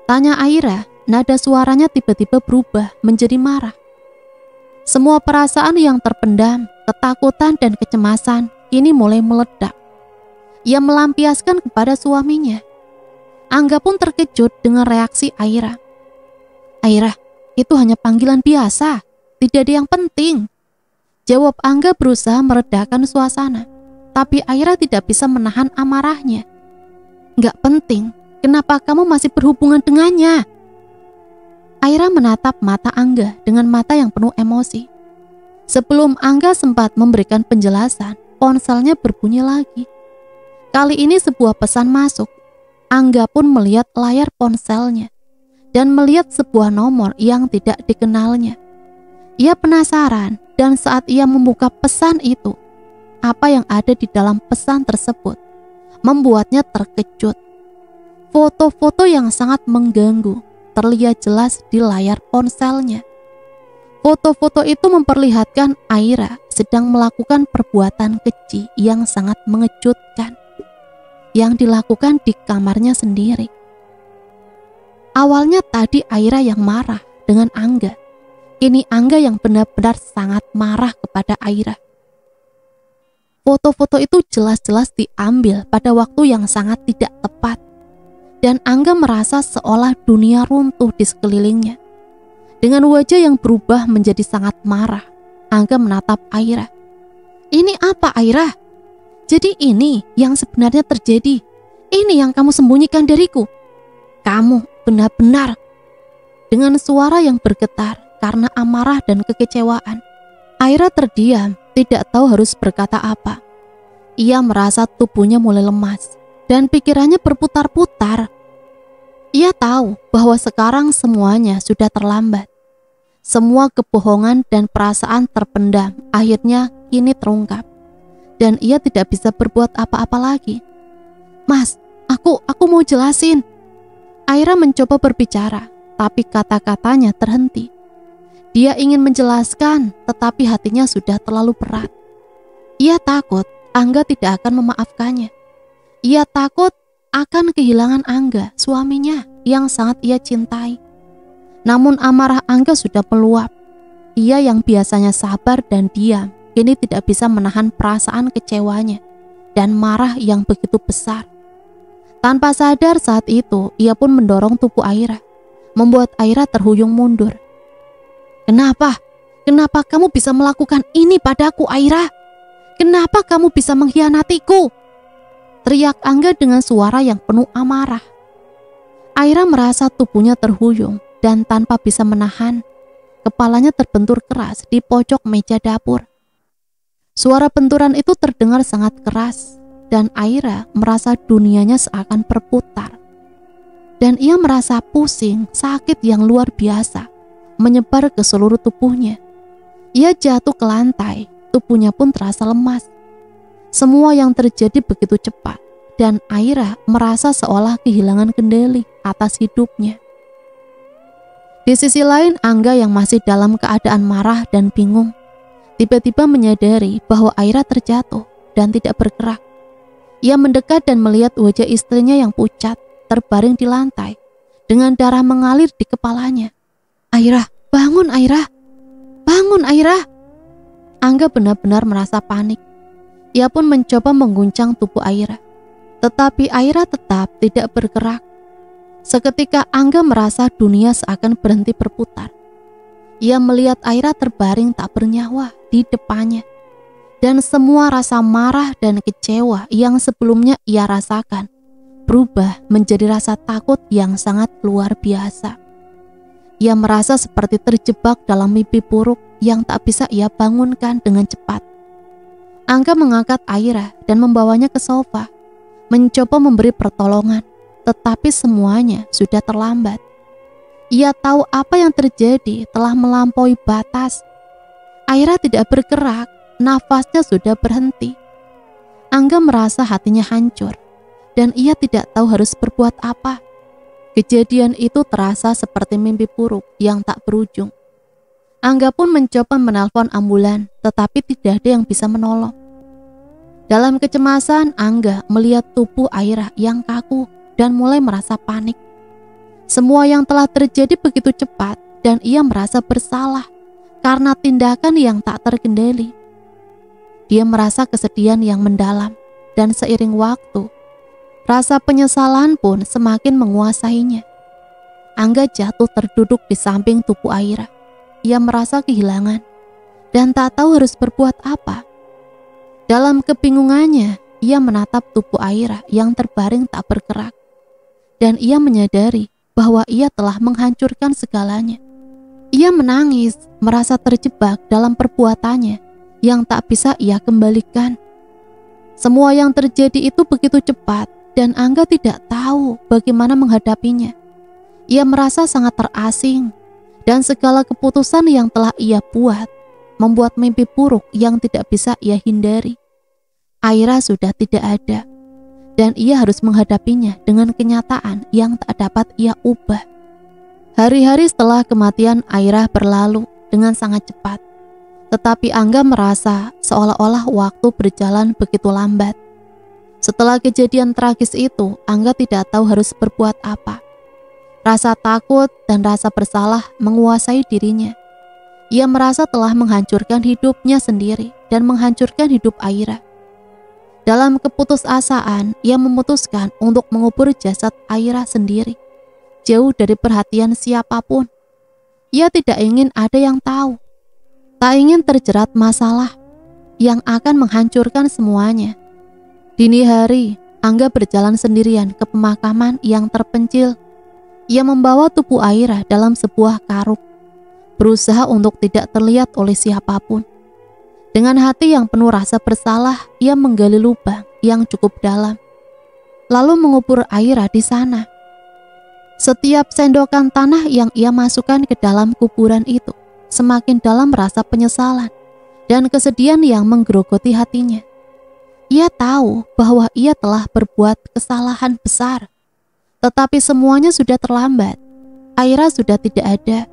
Speaker 2: tanya Aira. Nada suaranya tiba-tiba berubah menjadi marah. Semua perasaan yang terpendam, ketakutan dan kecemasan kini mulai meledak. Ia melampiaskan kepada suaminya. Angga pun terkejut dengan reaksi Aira. "Aira, itu hanya panggilan biasa, tidak ada yang penting," jawab Angga berusaha meredakan suasana. Tapi Aira tidak bisa menahan amarahnya. "Nggak penting, kenapa kamu masih berhubungan dengannya?" Aira menatap mata Angga dengan mata yang penuh emosi. Sebelum Angga sempat memberikan penjelasan, ponselnya berbunyi lagi. Kali ini sebuah pesan masuk. Angga pun melihat layar ponselnya dan melihat sebuah nomor yang tidak dikenalnya. Ia penasaran, dan saat ia membuka pesan itu, apa yang ada di dalam pesan tersebut membuatnya terkejut. Foto-foto yang sangat mengganggu terlihat jelas di layar ponselnya. Foto-foto itu memperlihatkan Aira sedang melakukan perbuatan keji yang sangat mengejutkan, yang dilakukan di kamarnya sendiri. Awalnya tadi Aira yang marah dengan Angga. Kini Angga yang benar-benar sangat marah kepada Aira. Foto-foto itu jelas-jelas diambil pada waktu yang sangat tidak tepat. Dan Angga merasa seolah dunia runtuh di sekelilingnya. Dengan wajah yang berubah menjadi sangat marah, Angga menatap Aira. "Ini apa, Aira? Jadi ini yang sebenarnya terjadi? Ini yang kamu sembunyikan dariku? Kamu benar-benar..." Dengan suara yang bergetar karena amarah dan kekecewaan, Aira terdiam, tidak tahu harus berkata apa. Ia merasa tubuhnya mulai lemas dan pikirannya berputar-putar. Ia tahu bahwa sekarang semuanya sudah terlambat. Semua kebohongan dan perasaan terpendam akhirnya kini terungkap, dan ia tidak bisa berbuat apa-apa lagi. "Mas, aku mau jelasin." Aira mencoba berbicara, tapi kata-katanya terhenti. Dia ingin menjelaskan, tetapi hatinya sudah terlalu berat. Ia takut Angga tidak akan memaafkannya. Ia takut akan kehilangan Angga, suaminya yang sangat ia cintai. Namun amarah Angga sudah meluap. Ia yang biasanya sabar dan diam, kini tidak bisa menahan perasaan kecewanya dan marah yang begitu besar. Tanpa sadar saat itu, ia pun mendorong tubuh Aira, membuat Aira terhuyung mundur. "Kenapa? Kenapa kamu bisa melakukan ini padaku, Aira? Kenapa kamu bisa mengkhianatiku?" teriak Angga dengan suara yang penuh amarah. Aira merasa tubuhnya terhuyung dan tanpa bisa menahan, kepalanya terbentur keras di pojok meja dapur. Suara benturan itu terdengar sangat keras dan Aira merasa dunianya seakan berputar. Dan ia merasa pusing, sakit yang luar biasa menyebar ke seluruh tubuhnya. Ia jatuh ke lantai, tubuhnya pun terasa lemas. Semua yang terjadi begitu cepat dan Aira merasa seolah kehilangan kendali atas hidupnya. Di sisi lain, Angga yang masih dalam keadaan marah dan bingung, tiba-tiba menyadari bahwa Aira terjatuh dan tidak bergerak. Ia mendekat dan melihat wajah istrinya yang pucat, terbaring di lantai, dengan darah mengalir di kepalanya. "Aira, bangun Aira! Bangun Aira!" Angga benar-benar merasa panik. Ia pun mencoba mengguncang tubuh Aira, tetapi Aira tetap tidak bergerak. Seketika Angga merasa dunia seakan berhenti berputar. Ia melihat Aira terbaring tak bernyawa di depannya, dan semua rasa marah dan kecewa yang sebelumnya ia rasakan berubah menjadi rasa takut yang sangat luar biasa. Ia merasa seperti terjebak dalam mimpi buruk yang tak bisa ia bangunkan dengan cepat. Angga mengangkat Aira dan membawanya ke sofa, mencoba memberi pertolongan, tetapi semuanya sudah terlambat. Ia tahu apa yang terjadi telah melampaui batas. Aira tidak bergerak, nafasnya sudah berhenti. Angga merasa hatinya hancur, dan ia tidak tahu harus berbuat apa. Kejadian itu terasa seperti mimpi buruk yang tak berujung. Angga pun mencoba menelpon ambulan, tetapi tidak ada yang bisa menolong. Dalam kecemasan, Angga melihat tubuh Aira yang kaku dan mulai merasa panik. Semua yang telah terjadi begitu cepat dan ia merasa bersalah karena tindakan yang tak terkendali. Dia merasa kesedihan yang mendalam dan seiring waktu, rasa penyesalan pun semakin menguasainya. Angga jatuh terduduk di samping tubuh Aira. Ia merasa kehilangan dan tak tahu harus berbuat apa. Dalam kebingungannya, ia menatap tubuh Aira yang terbaring tak bergerak. Dan ia menyadari bahwa ia telah menghancurkan segalanya. Ia menangis, merasa terjebak dalam perbuatannya yang tak bisa ia kembalikan. Semua yang terjadi itu begitu cepat dan Angga tidak tahu bagaimana menghadapinya. Ia merasa sangat terasing dan segala keputusan yang telah ia buat membuat mimpi buruk yang tidak bisa ia hindari. Aira sudah tidak ada dan ia harus menghadapinya dengan kenyataan yang tak dapat ia ubah. Hari-hari setelah kematian Aira berlalu dengan sangat cepat, tetapi Angga merasa seolah-olah waktu berjalan begitu lambat. Setelah kejadian tragis itu, Angga tidak tahu harus berbuat apa. Rasa takut dan rasa bersalah menguasai dirinya. Ia merasa telah menghancurkan hidupnya sendiri dan menghancurkan hidup Aira. Dalam keputusasaan, ia memutuskan untuk mengubur jasad Aira sendiri, jauh dari perhatian siapapun. Ia tidak ingin ada yang tahu, tak ingin terjerat masalah yang akan menghancurkan semuanya. Dini hari, Angga berjalan sendirian ke pemakaman yang terpencil. Ia membawa tubuh Aira dalam sebuah karung, berusaha untuk tidak terlihat oleh siapapun. Dengan hati yang penuh rasa bersalah, ia menggali lubang yang cukup dalam, lalu mengubur Aira di sana. Setiap sendokan tanah yang ia masukkan ke dalam kuburan itu, semakin dalam rasa penyesalan dan kesedihan yang menggerogoti hatinya. Ia tahu bahwa ia telah berbuat kesalahan besar, tetapi semuanya sudah terlambat. Aira sudah tidak ada,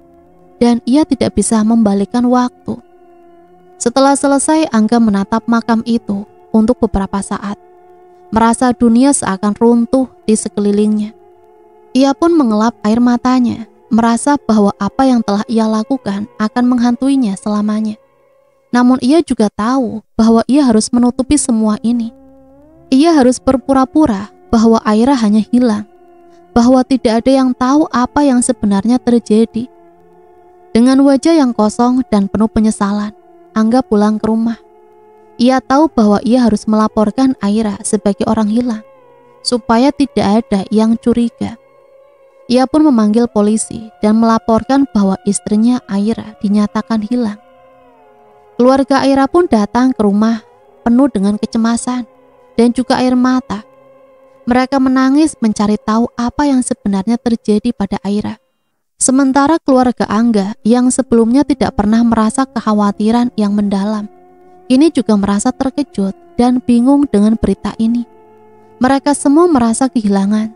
Speaker 2: dan ia tidak bisa membalikan waktu. Setelah selesai, Angga menatap makam itu untuk beberapa saat, merasa dunia seakan runtuh di sekelilingnya. Ia pun mengelap air matanya, merasa bahwa apa yang telah ia lakukan akan menghantuinya selamanya. Namun ia juga tahu bahwa ia harus menutupi semua ini. Ia harus berpura-pura bahwa Aira hanya hilang, bahwa tidak ada yang tahu apa yang sebenarnya terjadi. Dengan wajah yang kosong dan penuh penyesalan, Angga pulang ke rumah. Ia tahu bahwa ia harus melaporkan Aira sebagai orang hilang, supaya tidak ada yang curiga. Ia pun memanggil polisi dan melaporkan bahwa istrinya Aira dinyatakan hilang. Keluarga Aira pun datang ke rumah penuh dengan kecemasan dan juga air mata. Mereka menangis mencari tahu apa yang sebenarnya terjadi pada Aira. Sementara keluarga Angga yang sebelumnya tidak pernah merasa kekhawatiran yang mendalam, ini juga merasa terkejut dan bingung dengan berita ini. Mereka semua merasa kehilangan,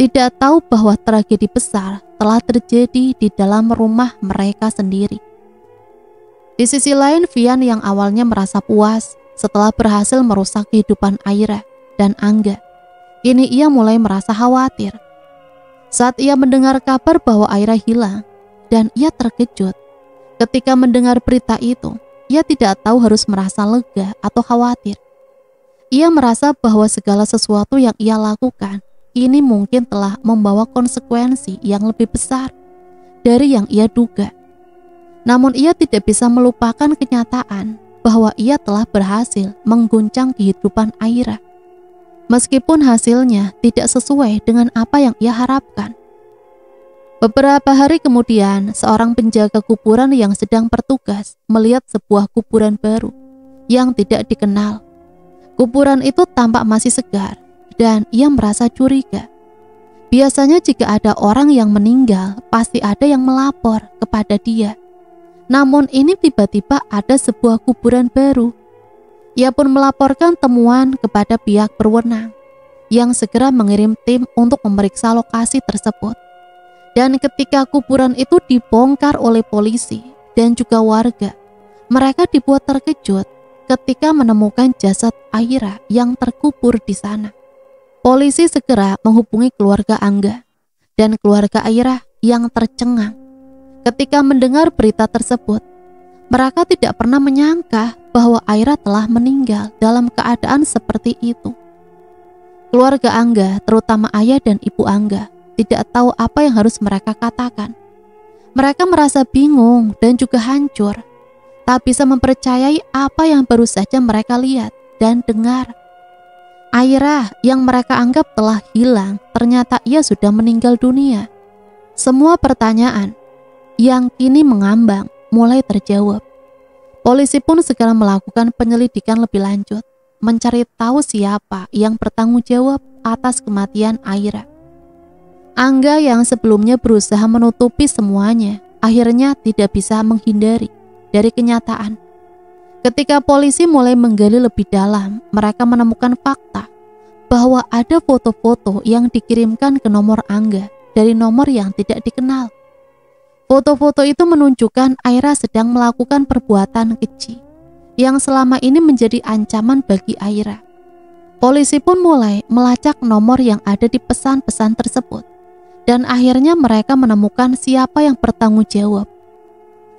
Speaker 2: tidak tahu bahwa tragedi besar telah terjadi di dalam rumah mereka sendiri. Di sisi lain, Vian yang awalnya merasa puas setelah berhasil merusak kehidupan Aira dan Angga, kini ia mulai merasa khawatir. Saat ia mendengar kabar bahwa Aira hilang, dan ia terkejut. Ketika mendengar berita itu, ia tidak tahu harus merasa lega atau khawatir. Ia merasa bahwa segala sesuatu yang ia lakukan ini mungkin telah membawa konsekuensi yang lebih besar dari yang ia duga. Namun ia tidak bisa melupakan kenyataan bahwa ia telah berhasil mengguncang kehidupan Aira. Meskipun hasilnya tidak sesuai dengan apa yang ia harapkan. Beberapa hari kemudian, seorang penjaga kuburan yang sedang bertugas melihat sebuah kuburan baru yang tidak dikenal. Kuburan itu tampak masih segar dan ia merasa curiga. Biasanya jika ada orang yang meninggal, pasti ada yang melapor kepada dia. Namun ini tiba-tiba ada sebuah kuburan baru. Ia pun melaporkan temuan kepada pihak berwenang yang segera mengirim tim untuk memeriksa lokasi tersebut. Dan ketika kuburan itu dibongkar oleh polisi, dan juga warga. Mereka dibuat terkejut ketika menemukan jasad Aira yang terkubur di sana. Polisi segera menghubungi keluarga Angga dan keluarga Aira yang tercengang. Ketika mendengar berita tersebut, mereka tidak pernah menyangka bahwa Aira telah meninggal dalam keadaan seperti itu. Keluarga Angga, terutama ayah dan ibu Angga, tidak tahu apa yang harus mereka katakan. Mereka merasa bingung dan juga hancur, tak bisa mempercayai apa yang baru saja mereka lihat dan dengar. Aira yang mereka anggap telah hilang, ternyata ia sudah meninggal dunia. Semua pertanyaan yang kini mengambang mulai terjawab. Polisi pun segera melakukan penyelidikan lebih lanjut, mencari tahu siapa yang bertanggung jawab atas kematian Aira. Angga yang sebelumnya berusaha menutupi semuanya, akhirnya tidak bisa menghindari dari kenyataan. Ketika polisi mulai menggali lebih dalam, mereka menemukan fakta bahwa ada foto-foto yang dikirimkan ke nomor Angga dari nomor yang tidak dikenal. Foto-foto itu menunjukkan Aira sedang melakukan perbuatan keji yang selama ini menjadi ancaman bagi Aira. Polisi pun mulai melacak nomor yang ada di pesan-pesan tersebut, dan akhirnya mereka menemukan siapa yang bertanggung jawab.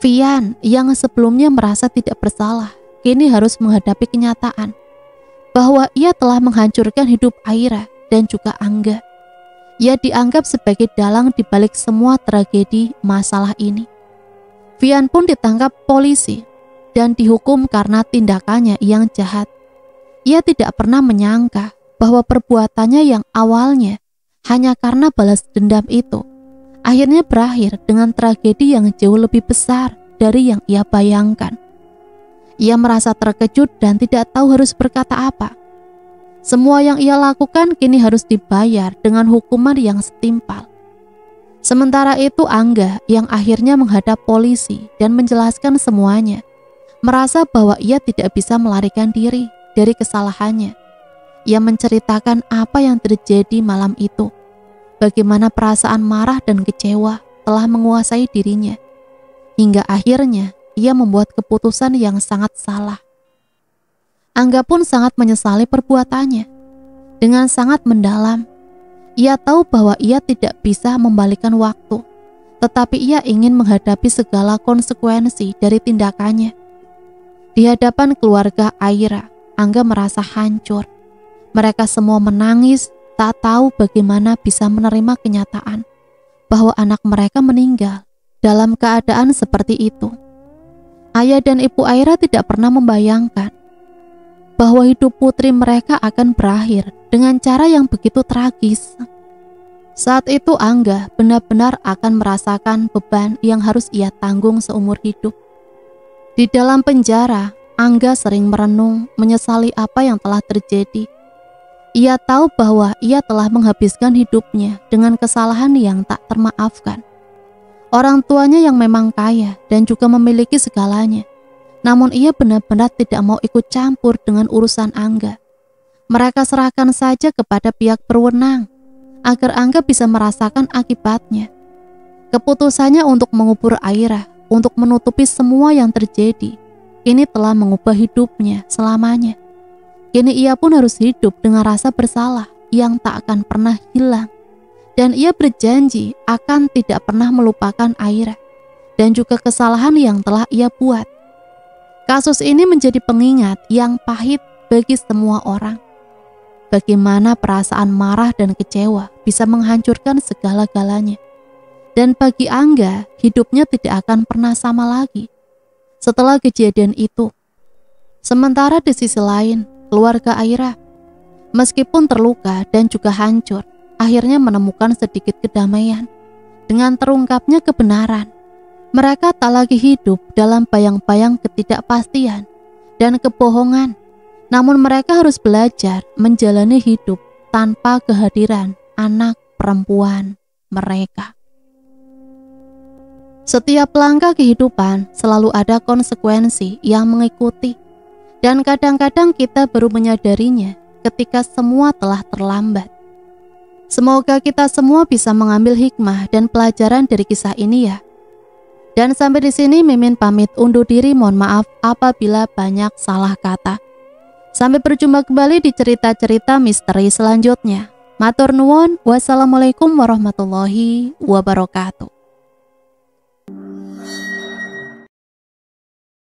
Speaker 2: Vian yang sebelumnya merasa tidak bersalah, kini harus menghadapi kenyataan bahwa ia telah menghancurkan hidup Aira dan juga Angga. Ia dianggap sebagai dalang di balik semua tragedi masalah ini. Vian pun ditangkap polisi dan dihukum karena tindakannya yang jahat. Ia tidak pernah menyangka bahwa perbuatannya yang awalnya hanya karena balas dendam itu akhirnya berakhir dengan tragedi yang jauh lebih besar dari yang ia bayangkan. Ia merasa terkejut dan tidak tahu harus berkata apa. Semua yang ia lakukan kini harus dibayar dengan hukuman yang setimpal. Sementara itu Angga yang akhirnya menghadap polisi dan menjelaskan semuanya, merasa bahwa ia tidak bisa melarikan diri dari kesalahannya. Ia menceritakan apa yang terjadi malam itu, bagaimana perasaan marah dan kecewa telah menguasai dirinya, hingga akhirnya ia membuat keputusan yang sangat salah. Angga pun sangat menyesali perbuatannya. Dengan sangat mendalam, ia tahu bahwa ia tidak bisa membalikan waktu, tetapi ia ingin menghadapi segala konsekuensi dari tindakannya. Di hadapan keluarga Aira, Angga merasa hancur. Mereka semua menangis, tak tahu bagaimana bisa menerima kenyataan bahwa anak mereka meninggal dalam keadaan seperti itu. Ayah dan ibu Aira tidak pernah membayangkan bahwa hidup putri mereka akan berakhir dengan cara yang begitu tragis. Saat itu Angga benar-benar akan merasakan beban yang harus ia tanggung seumur hidup. Di dalam penjara, Angga sering merenung, menyesali apa yang telah terjadi. Ia tahu bahwa ia telah menghabiskan hidupnya dengan kesalahan yang tak termaafkan. Orang tuanya yang memang kaya dan juga memiliki segalanya, namun ia benar-benar tidak mau ikut campur dengan urusan Angga. Mereka serahkan saja kepada pihak berwenang agar Angga bisa merasakan akibatnya. Keputusannya untuk mengubur Aira, untuk menutupi semua yang terjadi, kini telah mengubah hidupnya selamanya. Kini ia pun harus hidup dengan rasa bersalah yang tak akan pernah hilang. Dan ia berjanji akan tidak pernah melupakan Aira dan juga kesalahan yang telah ia buat. Kasus ini menjadi pengingat yang pahit bagi semua orang. Bagaimana perasaan marah dan kecewa bisa menghancurkan segala-galanya. Dan bagi Angga, hidupnya tidak akan pernah sama lagi setelah kejadian itu. Sementara di sisi lain, keluarga Aira, meskipun terluka dan juga hancur, akhirnya menemukan sedikit kedamaian dengan terungkapnya kebenaran. Mereka tak lagi hidup dalam bayang-bayang ketidakpastian dan kebohongan, namun mereka harus belajar menjalani hidup tanpa kehadiran anak perempuan mereka. Setiap langkah kehidupan selalu ada konsekuensi yang mengikuti, dan kadang-kadang kita baru menyadarinya ketika semua telah terlambat. Semoga kita semua bisa mengambil hikmah dan pelajaran dari kisah ini ya. Dan sampai di sini Mimin pamit undur diri, mohon maaf apabila banyak salah kata. Sampai berjumpa kembali di cerita-cerita misteri selanjutnya. Matur nuwun, wassalamualaikum warahmatullahi wabarakatuh.